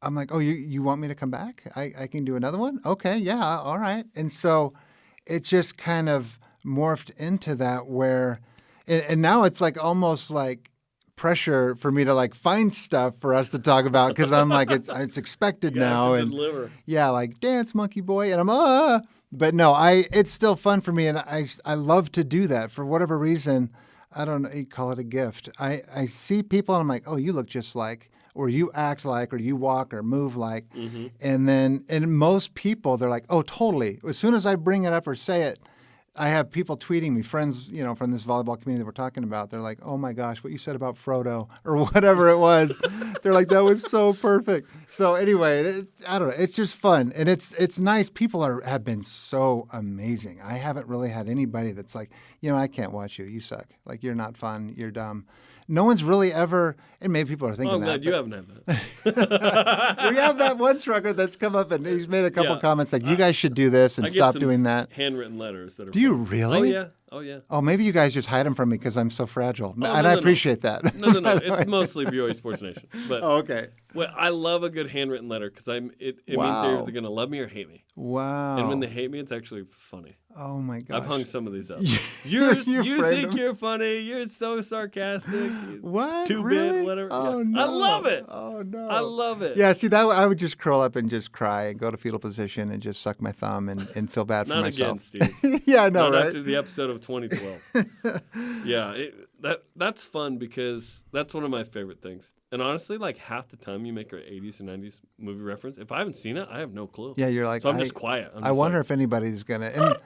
I'm like, oh, you want me to come back? I can do another one? Okay, yeah, all right. And so it just kind of morphed into that where, and now it's like almost like pressure for me to like find stuff for us to talk about because I'm like it's expected now and deliver. yeah, like dance monkey boy and I'm but no, it's still fun for me and I love to do that for whatever reason. I don't know, you call it a gift. I see people and I'm like, oh, you look just like, or you act like, or you walk or move like, and most people they're like, oh, totally. As soon as I bring it up or say it. I have people tweeting me, friends, from this volleyball community that we're talking about. They're like, oh my gosh, what you said about Frodo or whatever it was. They're like, that was so perfect. So anyway, I don't know. It's just fun. And it's nice. People have been so amazing. I haven't really had anybody that's like, I can't watch you. You suck. Like, you're not fun. You're dumb. No one's really ever, and maybe people are thinking I'm that. glad you haven't had that. We have that one trucker that's come up and he's made a couple comments like, you guys should do this and I get stop some doing that. handwritten letters that are Do you fun. really? Oh, yeah. Oh, maybe you guys just hide them from me because I'm so fragile. Oh, and no, I no. appreciate that. No. It's mostly BYU Sports Nation. But Oh, okay. well, I love a good handwritten letter because it means they're Wow. either going to love me or hate me. Wow. And when they hate me, it's actually funny. Oh, my gosh. I've hung some of these up. You You framed think them? you're funny. You're so sarcastic. What? Two-bit, Really? whatever. Oh, Yeah. no. I love it. Oh, no. I love it. Yeah, see, that I would just curl up and just cry and go to fetal position and just suck my thumb and feel bad for Not myself. again, Steve. Yeah, I know, Not right? after the episode of 2012. Yeah, that's fun because that's one of my favorite things. And honestly, like half the time you make an 80s or 90s movie reference, if I haven't seen it, I have no clue. Yeah, you're like, so I'm just quiet. I wonder if anybody's going to.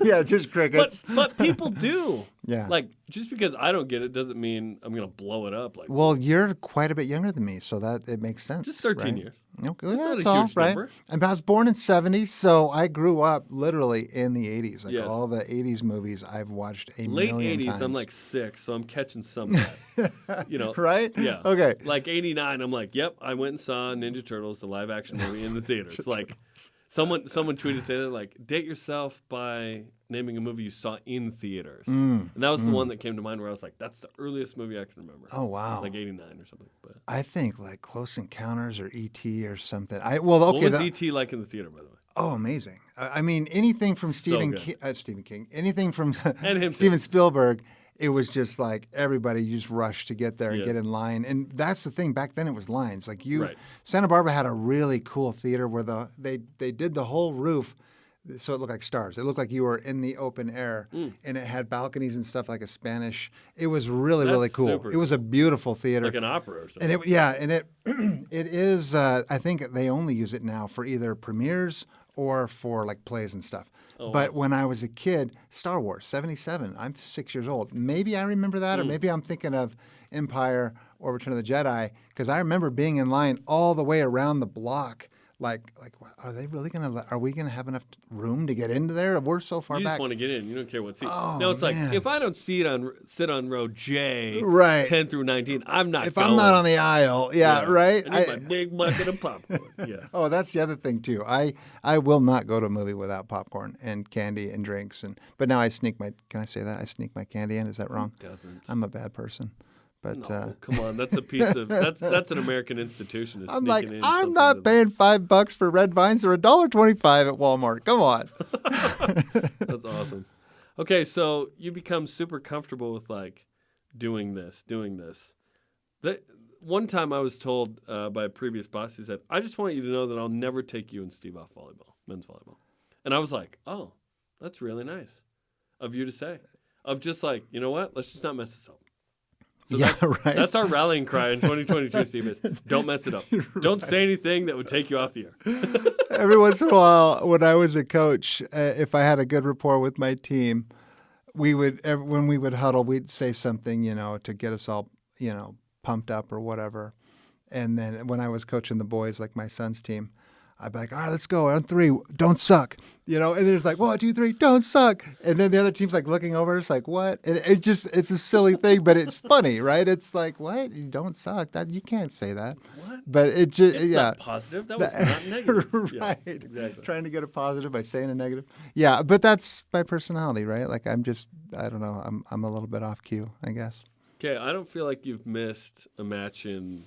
Yeah, just crickets. But people do. Yeah. Like, just because I don't get it doesn't mean I'm going to blow it up. Like, Well, you're quite a bit younger than me, so that it makes sense. just 13 right? years. Okay, That's not that's a all huge right. number. And I was born in '70, so I grew up literally in the '80s. Like Yes. all the '80s movies, I've watched a Late million 80s, times. I'm like 6, so I'm catching some of that. Right? Yeah. Okay. Like 89, I'm like, yep, I went and saw Ninja Turtles, the live action movie in the theaters. Like someone tweeted today, like, date yourself by naming a movie you saw in theaters. And that was the one that came to mind where I was like, that's the earliest movie I can remember. Oh wow. Like 89 or something. But I think like Close Encounters or E.T. or something. Okay. what was E.T. like in the theater, by the way? Oh, amazing. I mean, anything from Stephen good. King, anything from And him too. Steven Spielberg, it was just like everybody just rushed to get there and Yes. get in line. And that's the thing. Back then it was lines. Like Right. Santa Barbara had a really cool theater where they did the whole roof so it looked like stars. It looked like you were in the open air, and it had balconies and stuff like a Spanish. It was really, really That's cool. super It was a beautiful theater. Like an opera or something. And it is. I think they only use it now for either premieres or for like plays and stuff. But when I was a kid, Star Wars '77. I'm 6 years old. Maybe I remember that, or maybe I'm thinking of Empire or Return of the Jedi because I remember being in line all the way around the block. Like, are they really gonna? Are we gonna have enough room to get into there? We're so far You back. just want to get in. You don't care what seat. Oh, no, it's man. like if I don't sit on row J, Right. 10 through 19, I'm not. If going. I'm not on the aisle, yeah. Right. I need my big bucket of popcorn. Yeah. Oh, that's the other thing too. I will not go to a movie without popcorn and candy and drinks. But now I sneak my. Can I say that? I sneak my candy in. Is that wrong? Doesn't. I'm a bad person. But No, come on, that's a piece of that's an American institution. I'm like, I'm not paying $5 for red vines or $1.25 at Walmart. Come on. That's awesome. Okay, so you become super comfortable with like doing this. One time I was told by a previous boss, he said, "I just want you to know that I'll never take you and Steve off volleyball, men's volleyball." And I was like, "Oh, that's really nice of you to say." Of just like, you know what? Let's just not mess this up. So right. That's our rallying cry in 2022, Steve, is don't mess it up. Don't say anything that would take you off the air. Every once in a while, when I was a coach, if I had a good rapport with my team, when we would huddle, we'd say something, to get us all, pumped up or whatever. And then when I was coaching the boys, like my son's team, I'd be like, all right, let's go on 3, don't suck, and then it's like 1, 2, 3, don't suck, and then the other team's like looking over, it's like what? And it's a silly thing, but it's funny, right? It's like, what? You don't suck? That you can't say that. What? But it's not positive. That was not negative. Right. Yeah, exactly. Trying to get a positive by saying a negative. Yeah, but that's my personality, right? Like I don't know, I'm a little bit off cue, I guess. Okay, I don't feel like you've missed a match in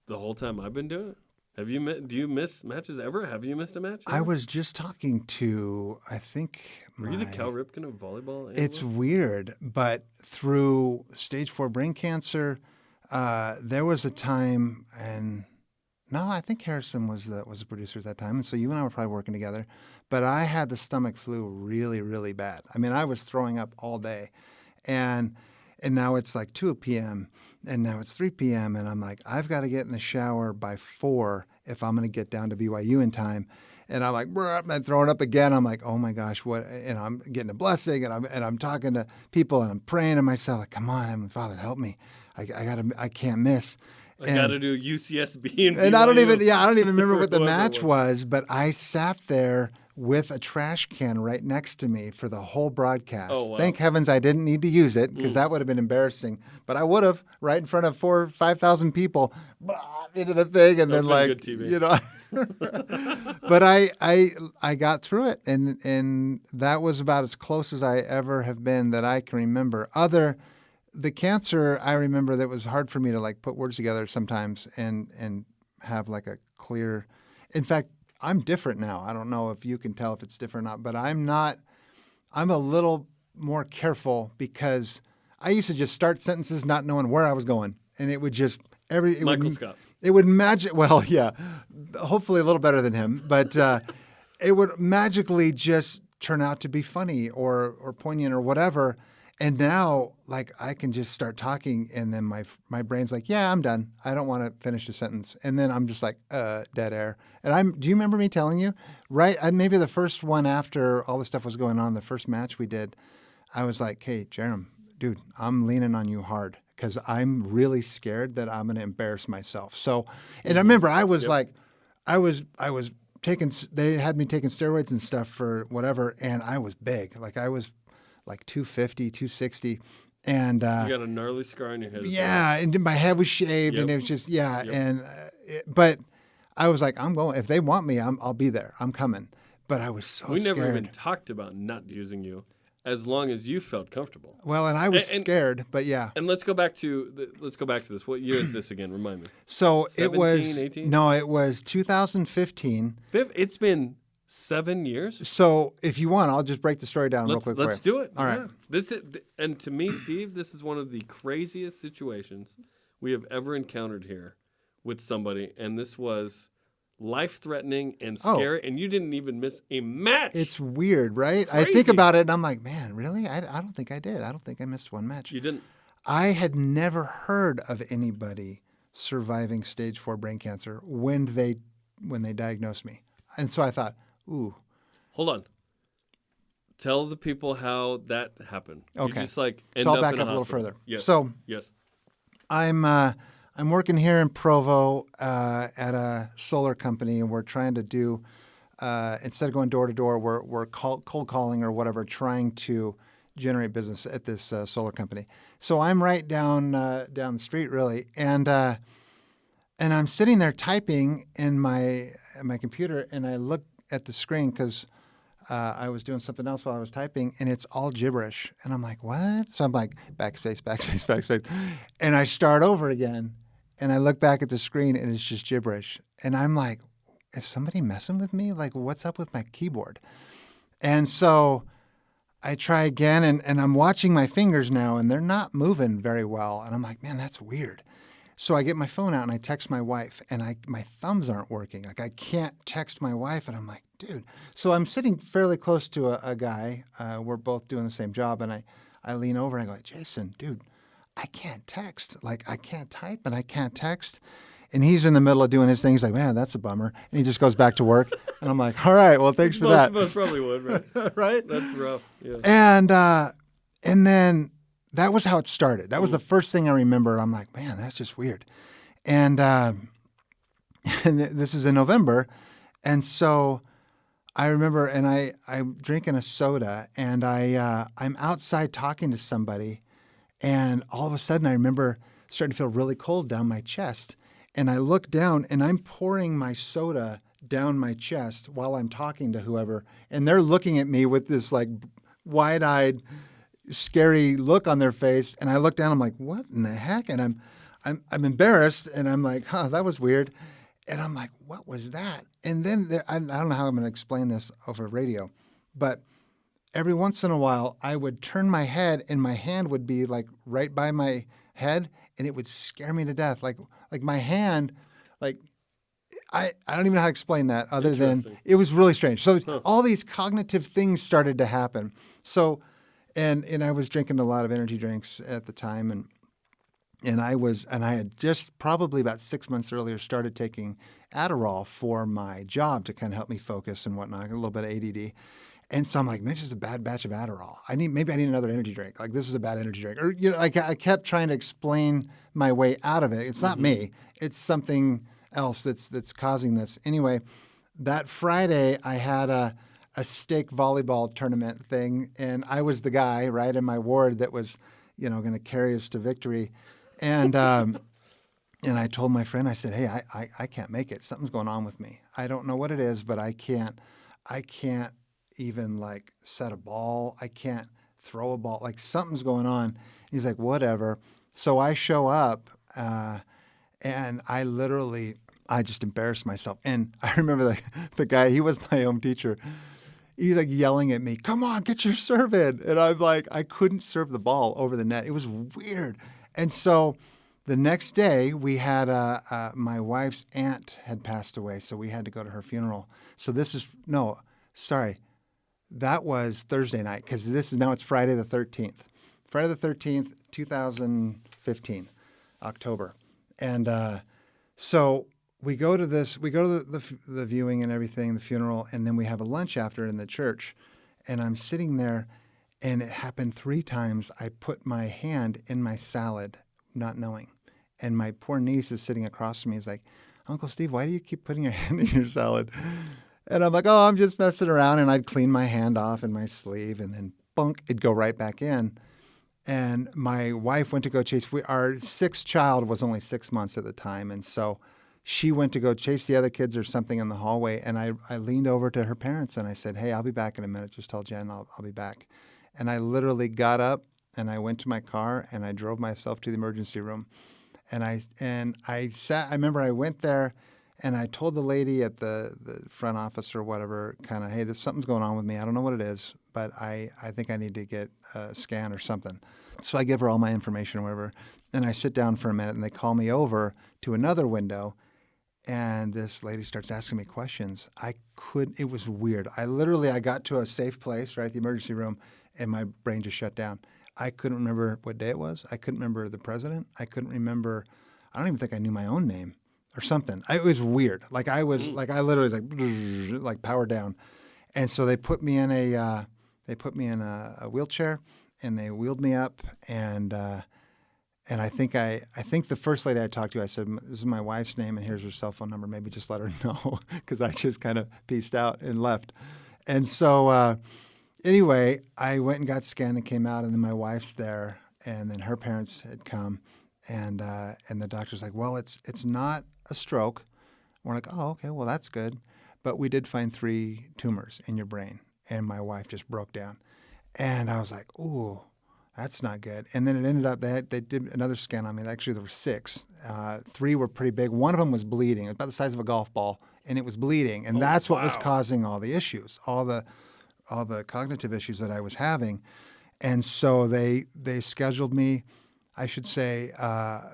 the whole time I've been doing it. Do you miss matches ever? Have you missed a match ever? I was just talking to, I think... Were you the Cal Ripken of volleyball? Anyway? It's weird, but through stage 4 brain cancer, there was a time, and no, I think Harrison was the producer at that time, and so you and I were probably working together, but I had the stomach flu really, really bad. I mean, I was throwing up all day, and now it's like 2 p.m., and now it's 3 p.m., and I'm like, I've got to get in the shower by 4 if I'm going to get down to BYU in time. And I'm like, I'm throwing up again. I'm like, oh my gosh, what? And I'm getting a blessing, and I'm talking to people, and I'm praying to myself, like, come on, Heavenly Father, help me. I can't miss. I got to do UCSB and BYU. I don't even remember what the match was, but I sat there with a trash can right next to me for the whole broadcast. Oh, wow. Thank heavens I didn't need to use it, because that would have been embarrassing. But I would have, right in front of 4,000 or 5,000 people, into the thing, and then like, But I got through it, and that was about as close as I ever have been that I can remember. The cancer, I remember that was hard for me to like put words together sometimes and have like a clear. In fact, I'm different now. I don't know if you can tell if it's different or not, but I'm a little more careful, because I used to just start sentences not knowing where I was going, and it would just Michael Scott. It would well, yeah, hopefully a little better than him, but it would magically just turn out to be funny or poignant or whatever. And now, like, I can just start talking, and then my brain's like, yeah, I'm done. I don't want to finish the sentence. And then I'm just like, dead air. And do you remember me telling you? Right? Maybe the first one after all this stuff was going on, the first match we did, I was like, hey, Jarom, dude, I'm leaning on you hard, because I'm really scared that I'm going to embarrass myself. So, and I remember I was like, I was they had me taking steroids and stuff for whatever, and I was big. Like I was like 250, 260. And you got a gnarly scar on your head. Yeah, and my head was shaved, and it was just, and but I was like, I'm going. If they want me, I'll be there. I'm coming. But I was so scared. We never even talked about not using you, as long as you felt comfortable. Well, and I was scared, but yeah. And let's go back to this. What year is this again? Remind me. So 17, it was 18? No, it was 2015. It's been 7 years. So if you want, I'll just break the story down real quick. Let's for you. do it. All right. And to me, Steve, this is one of the craziest situations we have ever encountered here with somebody, and this was life-threatening and scary, and you didn't even miss a match. It's weird, right? Crazy. I think about it, and I'm like, man, really? I don't think I did. I don't think I missed one match. You didn't. I had never heard of anybody surviving stage 4 brain cancer when they diagnosed me, and so I thought, ooh. Hold on. Tell the people how that happened. Okay. You just like end so I'll up back in up a little hospital. further. Yes. So yes. I'm working here in Provo at a solar company, and we're trying to do instead of going door to door, we're cold calling or whatever, trying to generate business at this solar company. So I'm right down the street, really, and I'm sitting there typing in my computer, and I look at the screen because I was doing something else while I was typing, and it's all gibberish. And I'm like, what? So I'm like, backspace, backspace, backspace. And I start over again, and I look back at the screen, and it's just gibberish. And I'm like, is somebody messing with me? Like, what's up with my keyboard? And so I try again, and I'm watching my fingers now, and they're not moving very well. And I'm like, man, that's weird. So I get my phone out, and I text my wife, and my thumbs aren't working. Like, I can't text my wife, and I'm like, dude. So I'm sitting fairly close to a guy. We're both doing the same job, and I lean over, and I go, Jason, dude, I can't text. Like, I can't type, and I can't text. And he's in the middle of doing his thing. He's like, man, that's a bummer. And he just goes back to work. And I'm like, all right, well, thanks for that. Most probably would, right? Right? That's rough. Yeah. And then that was how it started. That was the first thing I remember. I'm like, man, that's just weird. And this is in November. And so I remember, and I'm drinking a soda, and I'm outside talking to somebody. And all of a sudden, I remember starting to feel really cold down my chest. And I look down, and I'm pouring my soda down my chest while I'm talking to whoever. And they're looking at me with this like wide-eyed, scary look on their face. And I look down, I'm like, what in the heck? And I'm embarrassed, and I'm like, that was weird. And I'm like, what was that? And then I don't know how I'm going to explain this over radio, but every once in a while, I would turn my head, and my hand would be like right by my head, and it would scare me to death. Like my hand, like I don't even know how to explain that other than it was really strange. So all these cognitive things started to happen. So, and I was drinking a lot of energy drinks at the time, and I had just probably about 6 months earlier started taking Adderall for my job to kind of help me focus and whatnot, a little bit of ADD. And so I'm like, this is a bad batch of Adderall. Maybe I need another energy drink. Like, this is a bad energy drink. Or, I kept trying to explain my way out of it. It's not me. It's something else that's causing this. Anyway, that Friday I had a stake volleyball tournament thing, and I was the guy, right, in my ward that was, going to carry us to victory. And and I told my friend, I said, hey, I can't make it. Something's going on with me. I don't know what it is, but I can't even like set a ball. I can't throw a ball. Like, something's going on. He's like, whatever. So I show up, and I just embarrassed myself. And I remember the guy, he was my home teacher. He's like yelling at me, come on, get your serve in. And I'm like, I couldn't serve the ball over the net. It was weird. And so the next day we had my wife's aunt had passed away. So we had to go to her funeral. So that was Thursday night, because it's Friday the 13th. Friday the 13th, 2015, October. And so we go to the viewing and everything, the funeral, and then we have a lunch after in the church. And I'm sitting there, and it happened 3 times. I put my hand in my salad, not knowing. And my poor niece is sitting across from me. He's like, Uncle Steve, why do you keep putting your hand in your salad? And I'm like, oh, I'm just messing around. And I'd clean my hand off in my sleeve, and then bunk, it'd go right back in. And my wife went to go chase. Our 6th child was only 6 months at the time. And so she went to go chase the other kids or something in the hallway. And I leaned over to her parents, and I said, hey, I'll be back in a minute. Just tell Jen I'll be back. And I literally got up, and I went to my car, and I drove myself to the emergency room. And I sat. I remember I went there. And I told the lady at the front office or whatever, kind of, hey, something's going on with me. I don't know what it is, but I think I need to get a scan or something. So I give her all my information or whatever, and I sit down for a minute, and they call me over to another window, and this lady starts asking me questions. It was weird. I got to a safe place, right, the emergency room, and my brain just shut down. I couldn't remember what day it was. I couldn't remember the president. I don't even think I knew my own name. Or something. It was weird. Like, I was I literally like power down, and so they put me in a wheelchair, and they wheeled me up, and I think the first lady I talked to, I said, this is my wife's name, and here's her cell phone number. Maybe just let her know, because I just kind of peaced out and left. And so anyway, I went and got scanned and came out, and then my wife's there, and then her parents had come. And the doctor's like, well, it's not a stroke. We're like, oh, okay, well, that's good. But we did find 3 tumors in your brain. and my wife just broke down. And I was like, ooh, that's not good. And then it ended up, they did another scan on me. Actually, there were 6. 3 were pretty big. One of them was bleeding. It was about the size of a golf ball, and it was bleeding. And that's what was causing all the issues, all the cognitive issues that I was having. And so they scheduled me, I should say,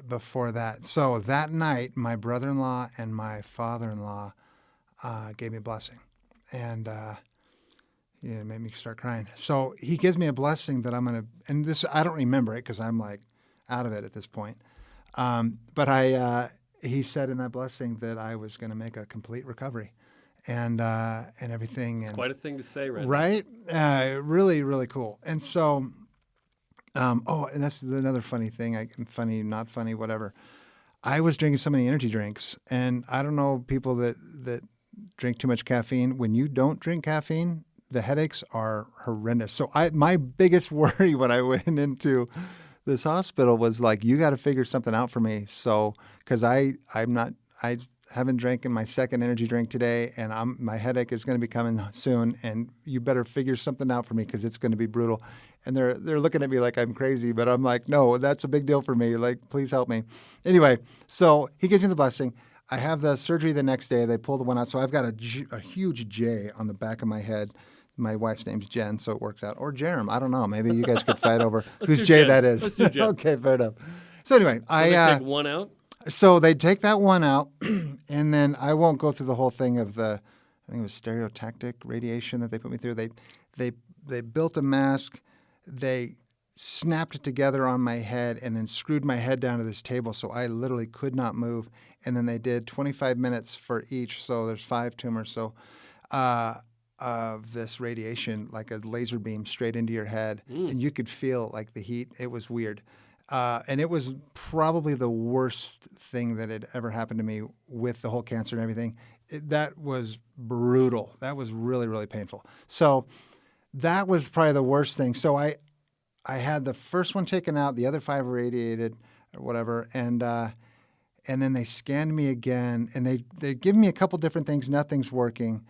before that. So that night, my brother-in-law and my father-in-law gave me a blessing. And it made me start crying. So he gives me a blessing that I'm going to, and this, I don't remember it because I'm like out of it at this point. But he said in that blessing that I was going to make a complete recovery and everything. And quite a thing to say, right? Really, really cool. And so, and that's another funny thing, funny, not funny, whatever. I was drinking so many energy drinks, and I don't know people that drink too much caffeine. When you don't drink caffeine, the headaches are horrendous. So my biggest worry when I went into this hospital was like, you got to figure something out for me. So, because I haven't drank my second energy drink today, and my headache is going to be coming soon, and you better figure something out for me because it's going to be brutal. And they're looking at me like I'm crazy, but I'm like, no, that's a big deal for me. Like, please help me. Anyway, so he gives me the blessing. I have the surgery the next day. They pull the one out. So I've got a huge J on the back of my head. My wife's name's Jen, so it works out. Or Jarom. I don't know. Maybe you guys could fight over whose J Jen. that is. Let's do Jen. Okay, fair enough. So anyway, they take one out? So they take that one out, and then I won't go through the whole thing of I think it was stereotactic radiation that they put me through. They built a mask. They snapped it together on my head and then screwed my head down to this table so I literally could not move. And then they did 25 minutes for each, so there's 5 tumors. So of this radiation, like a laser beam straight into your head, and you could feel like the heat. It was weird. And it was probably the worst thing that had ever happened to me with the whole cancer and everything. That was brutal. That was really, really painful. So that was probably the worst thing. So I had the first one taken out, the other 5 radiated or whatever, and then they scanned me again, and they give me a couple different things. Nothing's working.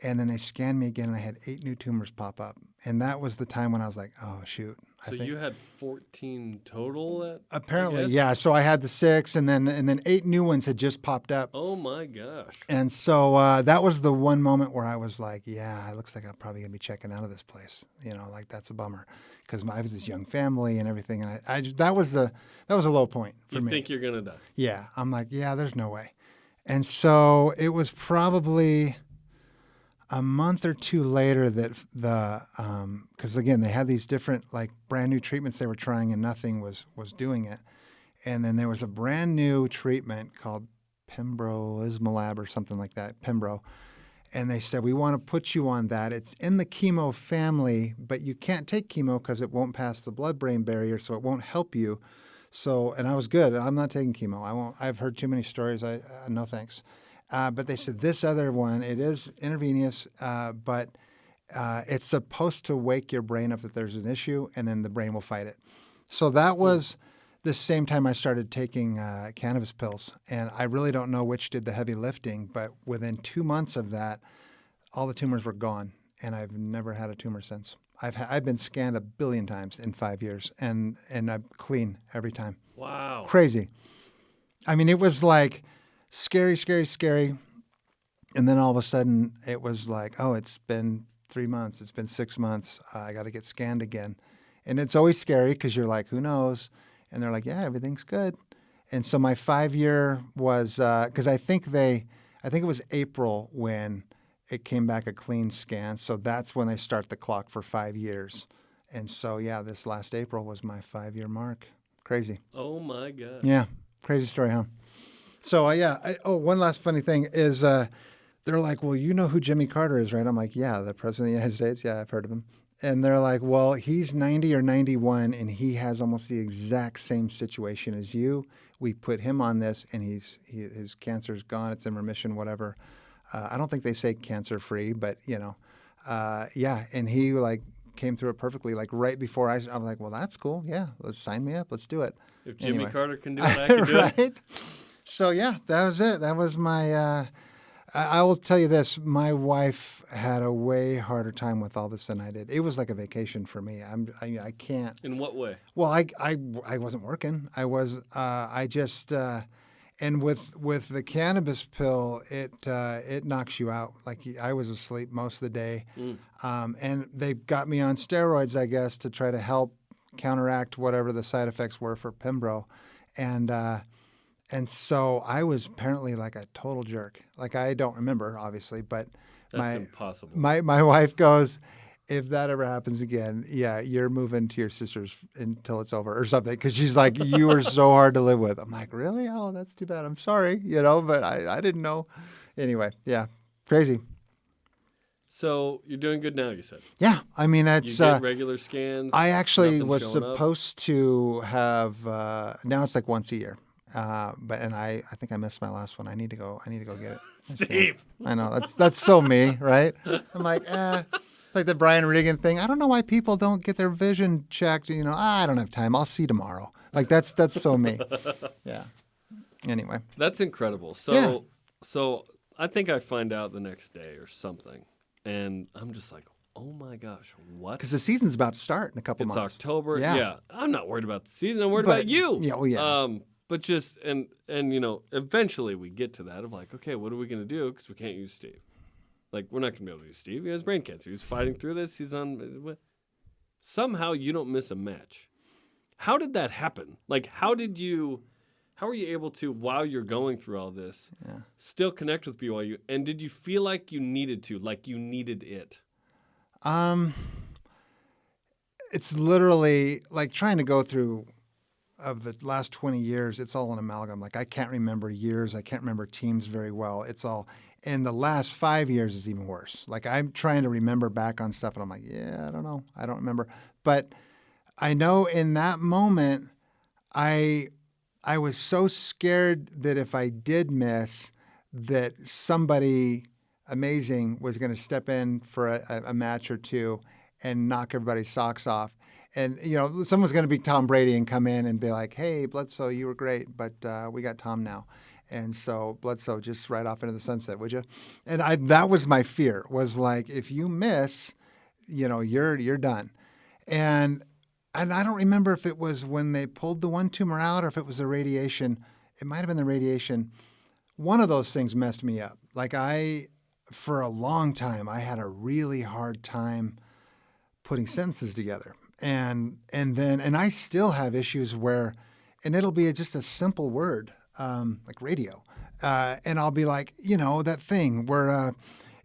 And then they scanned me again, and I had 8 new tumors pop up. And that was the time when I was like, oh, shoot. So you had 14 total? Apparently, yeah. So I had the 6, and then 8 new ones had just popped up. Oh, my gosh. And so that was the one moment where I was like, yeah, it looks like I'm probably going to be checking out of this place. Like that's a bummer because I have this young family and everything. And I just, that was a low point for me. You think you're going to die? Yeah. I'm like, yeah, there's no way. And so it was probably a month or 2 later that because again, they had these different like brand new treatments they were trying and nothing was doing it. And then there was a brand new treatment called pembrolizumab or something like that, Pembro. And they said, we want to put you on that. It's in the chemo family, but you can't take chemo because it won't pass the blood-brain barrier, so it won't help you. So, and I was good. I'm not taking chemo. I won't. I've heard too many stories. No thanks. But they said this other one, it is intravenous, but it's supposed to wake your brain up if there's an issue, and then the brain will fight it. So that was the same time I started taking cannabis pills. And I really don't know which did the heavy lifting, but within 2 months of that, all the tumors were gone, and I've never had a tumor since. I've been scanned 1 billion times in 5 years, and I'm clean every time. Wow. Crazy. I mean, it was like scary, scary, scary. And then all of a sudden it was like, oh, it's been 3 months. It's been 6 months. I got to get scanned again. And it's always scary because you're like, who knows? And they're like, yeah, everything's good. And so my 5-year was, because I think it was April when it came back a clean scan. So that's when they start the clock for 5 years. And so, yeah, this last April was my 5-year mark. Crazy. Oh, my God. Yeah. Crazy story, huh? So, one last funny thing is they're like, well, you know who Jimmy Carter is, right? I'm like, yeah, the president of the United States. Yeah, I've heard of him. And they're like, well, he's 90 or 91, and he has almost the exact same situation as you. We put him on this, and his cancer's gone. It's in remission, whatever. I don't think they say cancer-free, but, yeah. And he, like, came through it perfectly, like, right before I was like, well, that's cool. Yeah, let's sign me up. Let's do it. If Jimmy Carter can do it, I can do right? it. So, yeah, that was it. That was my I will tell you this: my wife had a way harder time with all this than I did. It was like a vacation for me. I can't. In what way? Well, I wasn't working. I just and with the cannabis pill, it knocks you out. Like I was asleep most of the day, and they got me on steroids, I guess, to try to help counteract whatever the side effects were for Pembro, and so I was apparently like a total jerk. Like I don't remember, obviously, but That's impossible. My wife goes, if that ever happens again, yeah, you're moving to your sister's until it's over or something. Because she's like, you were so hard to live with. I'm like, really? Oh, that's too bad. I'm sorry, but I didn't know. Anyway, yeah, crazy. So you're doing good now, you said. Yeah, I mean, it's you get regular scans. I actually nothing was showing up? supposed to have. Now it's like once a year. But I think I missed my last one. I need to go get it. Steve. I know that's so me, right? I'm like, like the Brian Regan thing. I don't know why people don't get their vision checked. I don't have time. I'll see tomorrow. Like that's so me. Yeah. Anyway. That's incredible. So Yeah. so I think I find out the next day or something, and I'm just like, oh my gosh, what? Because the season's about to start in a couple It's months. October. Yeah. I'm not worried about the season. I'm worried But- about you. yeah, well, yeah. But just and eventually we get to that of like, okay, what are we gonna do? Because we can't use Steve. Like we're not gonna be able to use Steve. He has brain cancer. He's fighting through this. He's on. Somehow you don't miss a match. How did that happen? Like how are you able to, while you're going through all this, still connect with BYU? And did you feel like you needed to, like you needed it? It's literally like trying to go through. Of the last 20 years, it's all an amalgam. Like I can't remember years. I can't remember teams very well. It's all, and the last 5 years is even worse. Like I'm trying to remember back on stuff and I'm like, yeah, I don't know. I don't remember. But I know in that moment, I was so scared that if I did miss, that somebody amazing was going to step in for a match or two and knock everybody's socks off. And, someone's going to be Tom Brady and come in and be like, hey, Bledsoe, you were great, but we got Tom now. And so Bledsoe, just right off into the sunset, would you? And that was my fear, was like, if you miss, you're done. And I don't remember if it was when they pulled the one tumor out or if it was the radiation. It might have been the radiation. One of those things messed me up. Like for a long time, I had a really hard time putting sentences together. And I still have issues where, and it'll be just a simple word, like radio. And I'll be like, that thing where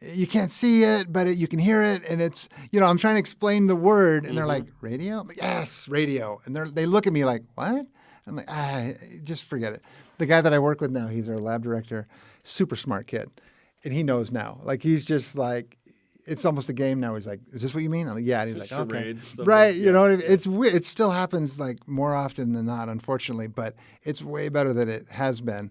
you can't see it, but you can hear it. And it's, I'm trying to explain the word and they're like, radio? I'm like, yes, radio. And they look at me like, what? I'm like, just forget it. The guy that I work with now, he's our lab director, super smart kid. And he knows now. Like, he's just like, it's almost a game now. He's like, is this what you mean? I'm like, yeah. And he's like, okay. Right. You know what I mean? It's weird. It still happens like more often than not, unfortunately, but it's way better than it has been.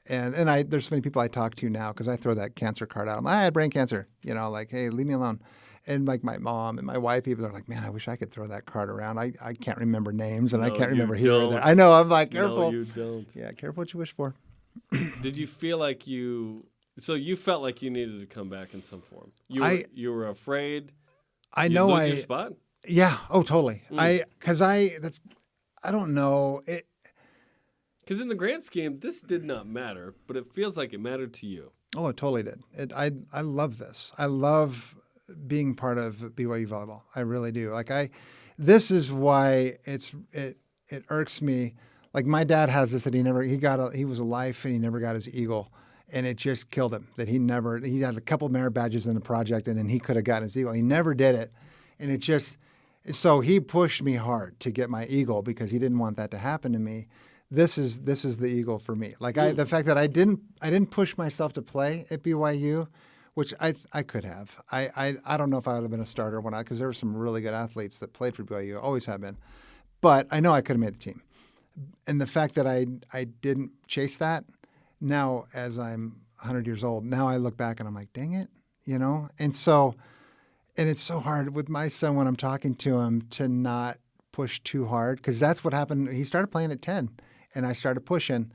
And there's so many people I talk to now because I throw that cancer card out. I had brain cancer, like, hey, leave me alone. And like my mom and my wife even are like, man, I wish I could throw that card around. I can't remember names and I can't remember here or there. I know. I'm like, careful. No, you don't. Yeah, careful what you wish for. Did you feel like So you felt like you needed to come back in some form. You were afraid. I know. Lose your spot. Yeah. Oh, totally. I don't know it. Because in the grand scheme, this did not matter, but it feels like it mattered to you. Oh, it totally did. I love this. I love being part of BYU volleyball. I really do. This is why it irks me. Like my dad has this that he was a life and he never got his eagle. And it just killed him that he had a couple of merit badges in the project and then he could have gotten his eagle. He never did it. And so he pushed me hard to get my eagle because he didn't want that to happen to me. This is the eagle for me. Like the fact that I didn't push myself to play at BYU, which I could have. I don't know if I would have been a starter because there were some really good athletes that played for BYU, always have been. But I know I could have made the team. And the fact that I didn't chase that, now, as I'm 100 years old, now I look back and I'm like, dang it, And it's so hard with my son when I'm talking to him to not push too hard because that's what happened. He started playing at 10 and I started pushing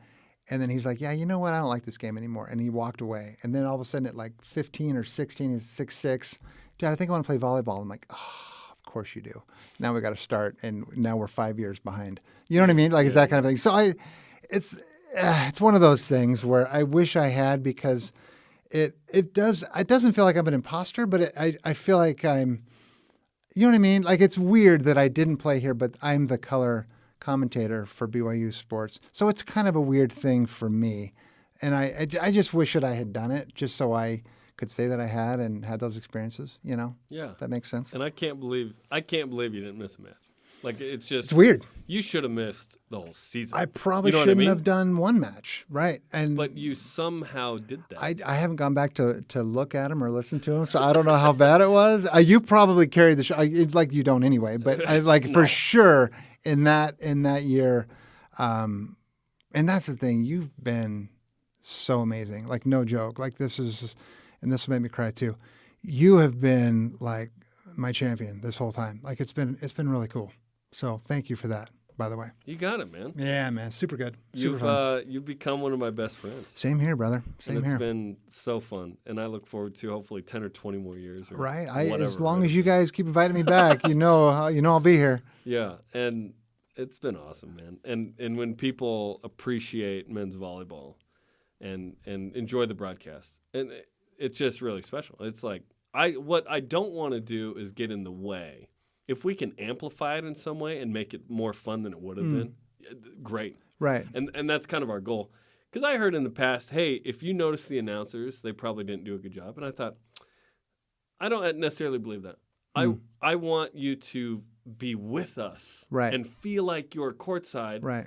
And then he's like, yeah, you know what? I don't like this game anymore. And he walked away. And then all of a sudden at like 15 or 16, he's 6'6". Dad, I think I want to play volleyball. I'm like, oh, of course you do. Now we got to start. And now we're 5 years behind. You know what I mean? Like, it's that kind of thing. So it's one of those things where I wish I had, because it doesn't feel like I'm an imposter, but I feel like I'm, you know what I mean? Like, it's weird that I didn't play here, but I'm the color commentator for BYU sports. So it's kind of a weird thing for me. And I just wish that I had done it just so I could say that I had and had those experiences, you know? Yeah. That makes sense. And I can't believe you didn't miss a match. Like, it's just... It's weird. You should have missed the whole season. I probably you know shouldn't have done one match. Right. But you somehow did that. I haven't gone back to look at him or listen to him, so I don't know how bad it was. You probably carried the show. Like, you don't anyway, but for sure in that year. And that's the thing. You've been so amazing. Like, no joke. Like, this will make me cry too. You have been like my champion this whole time. Like, it's been really cool. So thank you for that, by the way. You got it, man. Yeah, man. Super good. Super fun. You've become one of my best friends. Same here, brother. Same here. It's been so fun. And I look forward to hopefully 10 or 20 more years. Or right. whatever, as long as you guys keep inviting me back, you know I'll be here. Yeah. And it's been awesome, man. And when people appreciate men's volleyball and enjoy the broadcast, and it's just really special. It's like, what I don't want to do is get in the way. If we can amplify it in some way and make it more fun than it would have been, great. Right. And that's kind of our goal. Because I heard in the past, hey, if you notice the announcers, they probably didn't do a good job. And I thought, I don't necessarily believe that. I want you to be with us and feel like you're courtside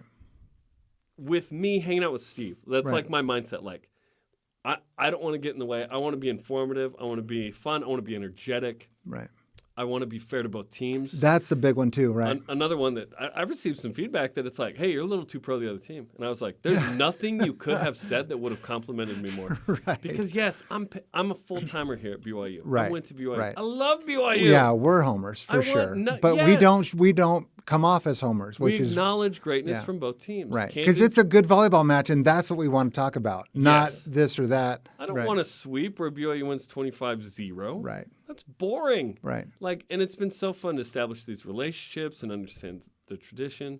with me hanging out with Steve. That's like my mindset. Like, I don't want to get in the way. I want to be informative. I want to be fun. I want to be energetic. Right. I want to be fair to both teams. That's the big one too, right? Another one that I've received some feedback that it's like, hey, you're a little too pro the other team. And I was like, there's nothing you could have said that would have complimented me more. Right. Because, yes, I'm a full-timer here at BYU. Right. I went to BYU. Right. I love BYU. Yeah, we're homers for sure. But we don't come off as homers. We acknowledge greatness from both teams. Right. Because it's a good volleyball match, and that's what we want to talk about, not this or that. I don't want to sweep where BYU wins 25-0. Right. That's boring. Right. Like, and it's been so fun to establish these relationships and understand the tradition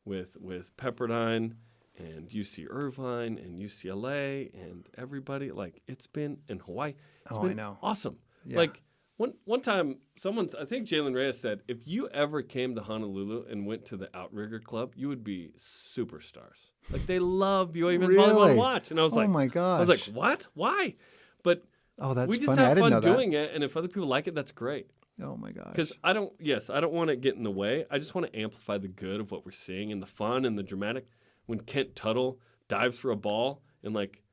with Pepperdine and UC Irvine and UCLA and everybody. Like, it's been in Hawaii. I know. Awesome. Yeah. Like, one time, I think Jalen Reyes said, if you ever came to Honolulu and went to the Outrigger Club, you would be superstars. Like, they love BYU men's volleyball to watch. And I was like, oh my gosh. I was like, what? Why? But that's we just funny. have I didn't fun know doing it, and if other people like it, that's great. Oh my gosh. Because I don't want to get in the way. I just want to amplify the good of what we're seeing and the fun and the dramatic. When Kent Tuttle dives for a ball in like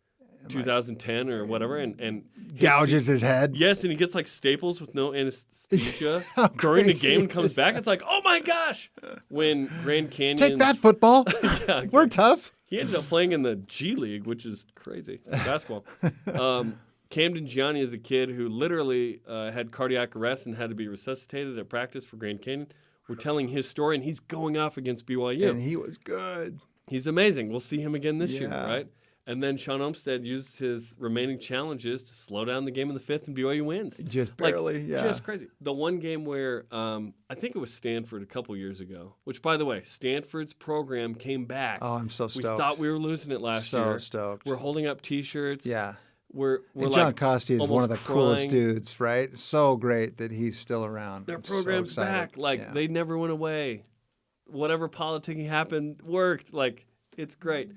2010 or whatever, and gouges his head. Yes, and he gets like staples with no anesthesia during the game and comes back. It's like, oh my gosh! When Grand Canyon, take that football. We're tough. He ended up playing in the G League, which is crazy basketball. Camden Gianni is a kid who literally had cardiac arrest and had to be resuscitated at practice for Grand Canyon. We're telling his story, and he's going off against BYU. And he was good. He's amazing. We'll see him again this year, right? And then Sean Olmstead used his remaining challenges to slow down the game in the fifth, and BYU wins. Just barely, Just crazy. The one game where I think it was Stanford a couple years ago, which, by the way, Stanford's program came back. Oh, I'm so stoked. We thought we were losing it last year. So stoked. We're holding up T-shirts. Yeah. We're John like Costi is one of the coolest crying. dudes, right? So great that he's still around. Their program's back. Like, they never went away. Whatever politicking happened worked. Like, it's great.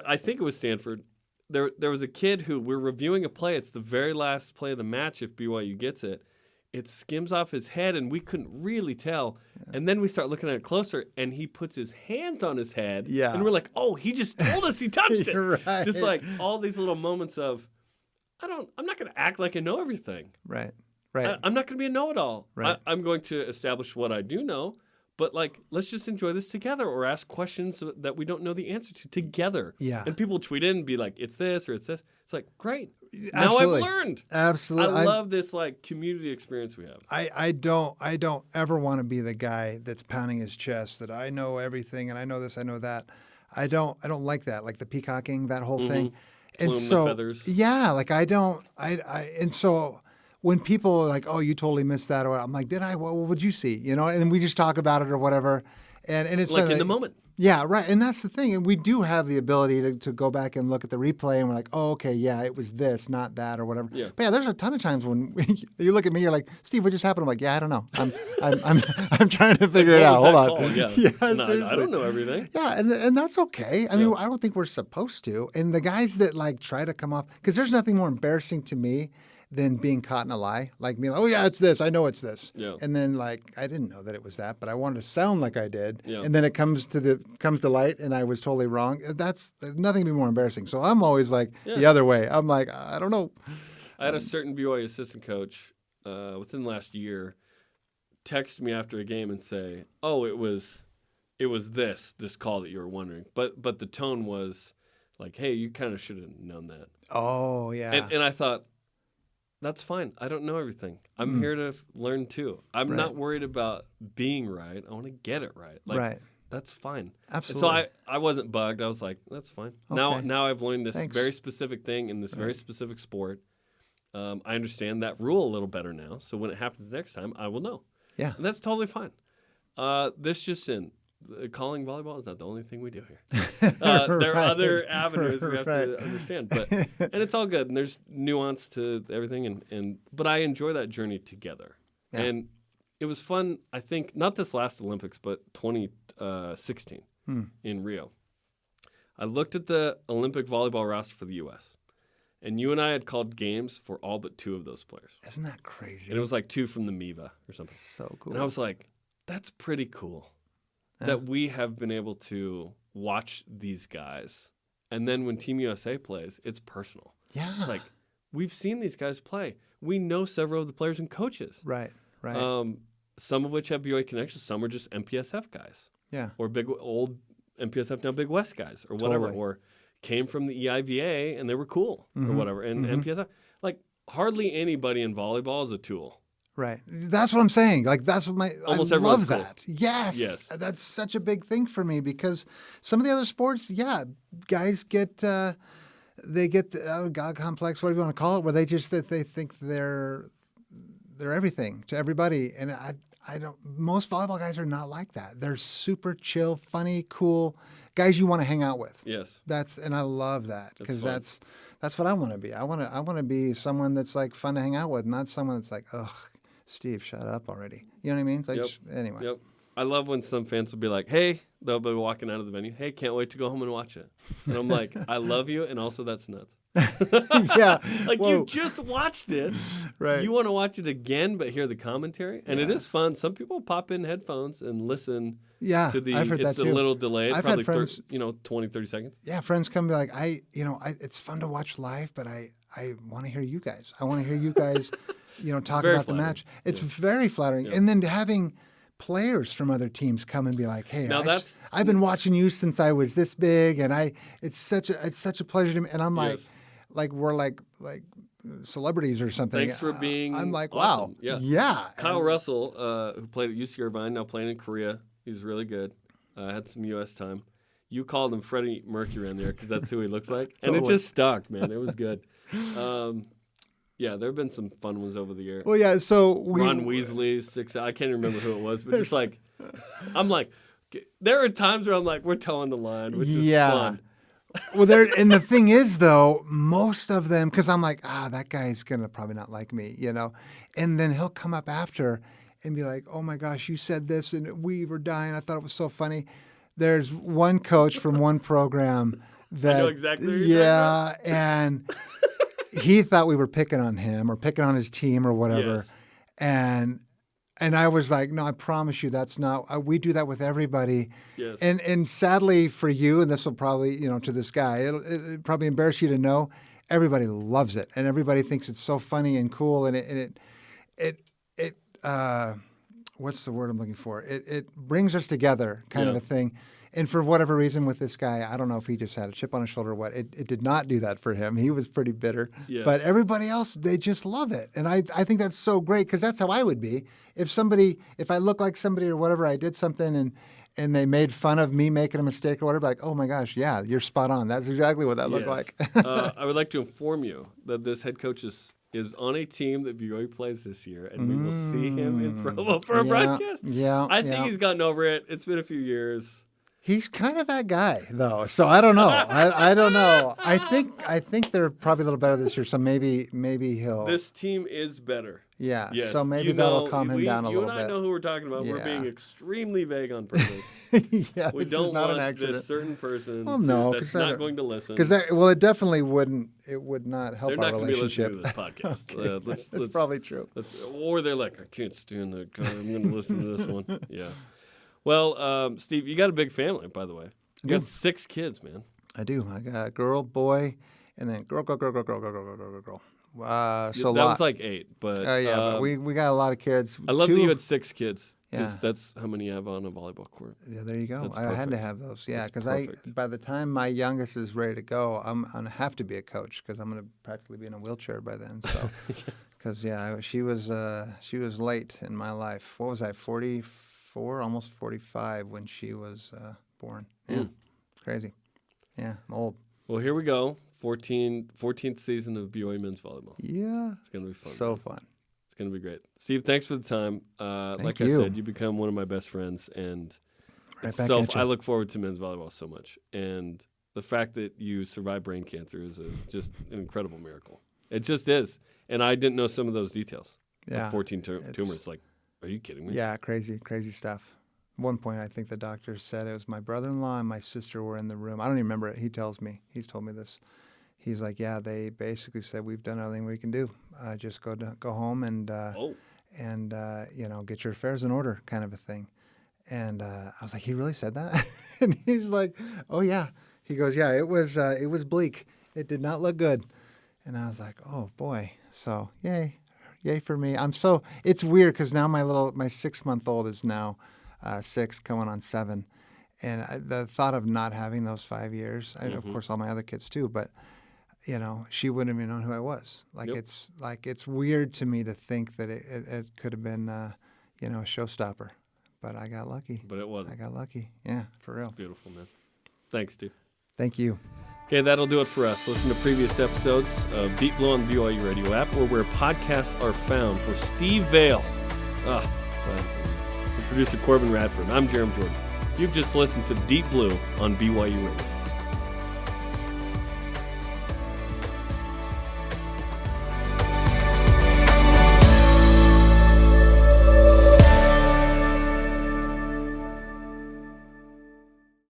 I think it was Stanford. There was a kid who, we're reviewing a play. It's the very last play of the match if BYU gets it. It skims off his head, and we couldn't really tell. Yeah. And then we start looking at it closer, and he puts his hands on his head. Yeah. And we're like, oh, he just told us he touched it. Right. Just like all these little moments of, I'm not going to act like I know everything. Right. I'm not going to be a know-it-all. Right. I'm going to establish what I do know. But, like, let's just enjoy this together or ask questions that we don't know the answer to together. Yeah. And people tweet in and be like, it's this or it's this. It's like, great. Absolutely. Now I've learned. Absolutely. I love this, like, community experience we have. I don't ever want to be the guy that's pounding his chest that I know everything and I know this, I know that. I don't like that, like the peacocking, that whole thing. And Plume so, the feathers. yeah, like and so when people are like, oh, you totally missed that, or I'm like, did I? What would you see? You know, and we just talk about it or whatever. And it's Like fun, in the moment. Yeah, right. And that's the thing. And we do have the ability to go back and look at the replay and we're like, oh, okay, yeah, it was this, not that, or whatever. Yeah. But yeah, there's a ton of times when you look at me, you're like, Steve, what just happened? I'm like, yeah, I don't know. I'm trying to figure it out. Hold on. Call? Yeah. No, seriously. I don't know everything. Yeah, and that's okay. I mean, I don't think we're supposed to. And the guys that like try to come off, because there's nothing more embarrassing to me than being caught in a lie. Like me, like, oh yeah, it's this. I know it's this. Yeah. And then like I didn't know that it was that, but I wanted to sound like I did. Yeah. And then it comes to light, and I was totally wrong. There's nothing to be more embarrassing. So I'm always like the other way. I'm like, I don't know. I had a certain BYU assistant coach within the last year text me after a game and say, "Oh, it was this call that you were wondering," but the tone was like, "Hey, you kind of should have known that." Oh yeah. And I thought, that's fine. I don't know everything. I'm here to learn too. I'm not worried about being right. I want to get it right. Like, right. That's fine. Absolutely. And so I wasn't bugged. I was like, that's fine. Okay. Now I've learned this Thanks. very specific thing in this very specific sport. I understand that rule a little better now. So when it happens next time, I will know. Yeah. And that's totally fine. This just in. Calling volleyball is not the only thing we do here. There are other avenues we have to understand, and it's all good. And there's nuance to everything, but I enjoy that journey together. Yeah. And it was fun. I think not this last Olympics, but 2016 in Rio. I looked at the Olympic volleyball roster for the U.S. and you and I had called games for all but 2 of those players. Isn't that crazy? And it was like 2 from the MIVA or something. So cool. And I was like, that's pretty cool. That we have been able to watch these guys. And then when Team USA plays, it's personal. Yeah. It's like, we've seen these guys play. We know several of the players and coaches. Right. Some of which have BYU connections. Some are just MPSF guys. Yeah. Or big old MPSF, now Big West guys or whatever. Totally. Or came from the EIVA and they were cool or whatever. And MPSF. Like, hardly anybody in volleyball is a tool. Right. That's what I'm saying. Like, that's what I love cool. that. Yes. That's such a big thing for me because some of the other sports, guys get, they get the God complex, whatever you want to call it, where they think they're everything to everybody. And I don't, most volleyball guys are not like that. They're super chill, funny, cool guys you want to hang out with. Yes. And I love that because that's what I want to be. I want to be someone that's like fun to hang out with, not someone that's like, ugh, Steve, shut up already. You know what I mean? It's like, anyway. Yep. I love when some fans will be like, hey, they'll be walking out of the venue. Hey, can't wait to go home and watch it. And I'm like, I love you, and also that's nuts. Yeah. Like, Whoa. you just watched it. Right. You want to watch it again but hear the commentary? And it is fun. Some people pop in headphones and listen to the I've heard it's that a too. little delayed, I've probably had friends, 20, 30 seconds. Yeah, friends come and be like, it's fun to watch live, but I want to hear you guys. I want to hear you guys, talk Very about the flattering. match. It's very flattering. And then having players from other teams come and be like, "Hey, I've been watching you since I was this big, and it's such a pleasure to me." And I'm like, we're like celebrities or something. Thanks for being. I'm like, awesome. wow, yeah. Kyle Russell, who played at UC Irvine, now playing in Korea. He's really good. Had some U.S. time. You called him Freddie Mercury in there because that's who he looks like, and it just stuck, man. It was good. Yeah, there have been some fun ones over the year. Well, yeah, so Ron Weasley sticks out. I can't remember who it was, but just like, I'm like, there are times where I'm like, we're towing the line, which is fun. Well, and the thing is, though, most of them, because I'm like, that guy's going to probably not like me, And then he'll come up after and be like, oh, my gosh, you said this, and we were dying. I thought it was so funny. There's one coach from one program that. I know exactly what you're talking about. And he thought we were picking on him or picking on his team or whatever. Yes. And I was like, no, I promise you that's not, we do that with everybody. Yes. And sadly for you, and this will probably, to this guy, it'll probably embarrass you to know, everybody loves it. And everybody thinks it's so funny and cool. And it what's the word I'm looking for? It brings us together kind of a thing. And for whatever reason with this guy, I don't know if he just had a chip on his shoulder or what. It did not do that for him. He was pretty bitter. Yes. But everybody else, they just love it. And I think that's so great because that's how I would be. If I look like somebody or whatever, I did something and they made fun of me making a mistake or whatever, like, oh my gosh, yeah, you're spot on. That's exactly what that looked like. I would like to inform you that this head coach is on a team that BYU plays this year, and we will see him in Provo for a broadcast. Yeah, I think he's gotten over it. It's been a few years. He's kind of that guy, though. So I don't know. I don't know. I think they're probably a little better this year. So maybe he'll. This team is better. Yeah. Yes. So maybe that'll calm him down a little bit. You and I know who we're talking about. Yeah. We're being extremely vague on purpose. Yeah. We this don't is not want an accident. this certain person that's not going to listen. Because it definitely wouldn't. It would not help our relationship. They're not going to be listening to this podcast. That's probably true. Or they're like, I can't stand that guy. I'm going to listen to this one. Yeah. Well, Steve, you got a big family, by the way. You got 6 kids, man. I do. I got a girl, boy, and then girl. So that was like 8, but but we got a lot of kids. I love that you had 6 kids. Yeah, that's how many you have on a volleyball court. Yeah, there you go. That's I had to have those. Yeah, because by the time my youngest is ready to go, I'm gonna have to be a coach because I'm gonna practically be in a wheelchair by then. So, because she was late in my life. What was I? 44, almost 45 when she was born. Yeah, crazy. Yeah, I'm old. Well, here we go. 14th season of BYU men's volleyball. Yeah. It's going to be fun. So fun. It's going to be great. Steve, thanks for the time. Like I said, you become one of my best friends, and I look forward to men's volleyball so much. And the fact that you survived brain cancer is just an incredible miracle. It just is. And I didn't know some of those details. Yeah. Like 14 tumors. Like, are you kidding me? Yeah, crazy stuff. At one point, I think the doctor said it was my brother-in-law and my sister were in the room. I don't even remember it. He tells me. He's told me this. He's like, yeah, they basically said, we've done everything we can do. Just go home and get your affairs in order, kind of a thing. And I was like, he really said that? And he's like, oh yeah. He goes, yeah, it was bleak. It did not look good. And I was like, oh boy. So yay for me. It's weird because now my 6-month-old is now 6, coming on 7. And the thought of not having those 5 years, of course, all my other kids too, but she wouldn't have even known who I was. It's weird to me to think that it could have been, a showstopper. But I got lucky. But it wasn't. I got lucky. Yeah, for real. It's beautiful, man. Thanks, Steve. Thank you. Okay, that'll do it for us. Listen to previous episodes of Deep Blue on the BYU radio app or where podcasts are found. For Steve Vail, for producer Corbin Radford, I'm Jarom Jordan. You've just listened to Deep Blue on BYU Radio.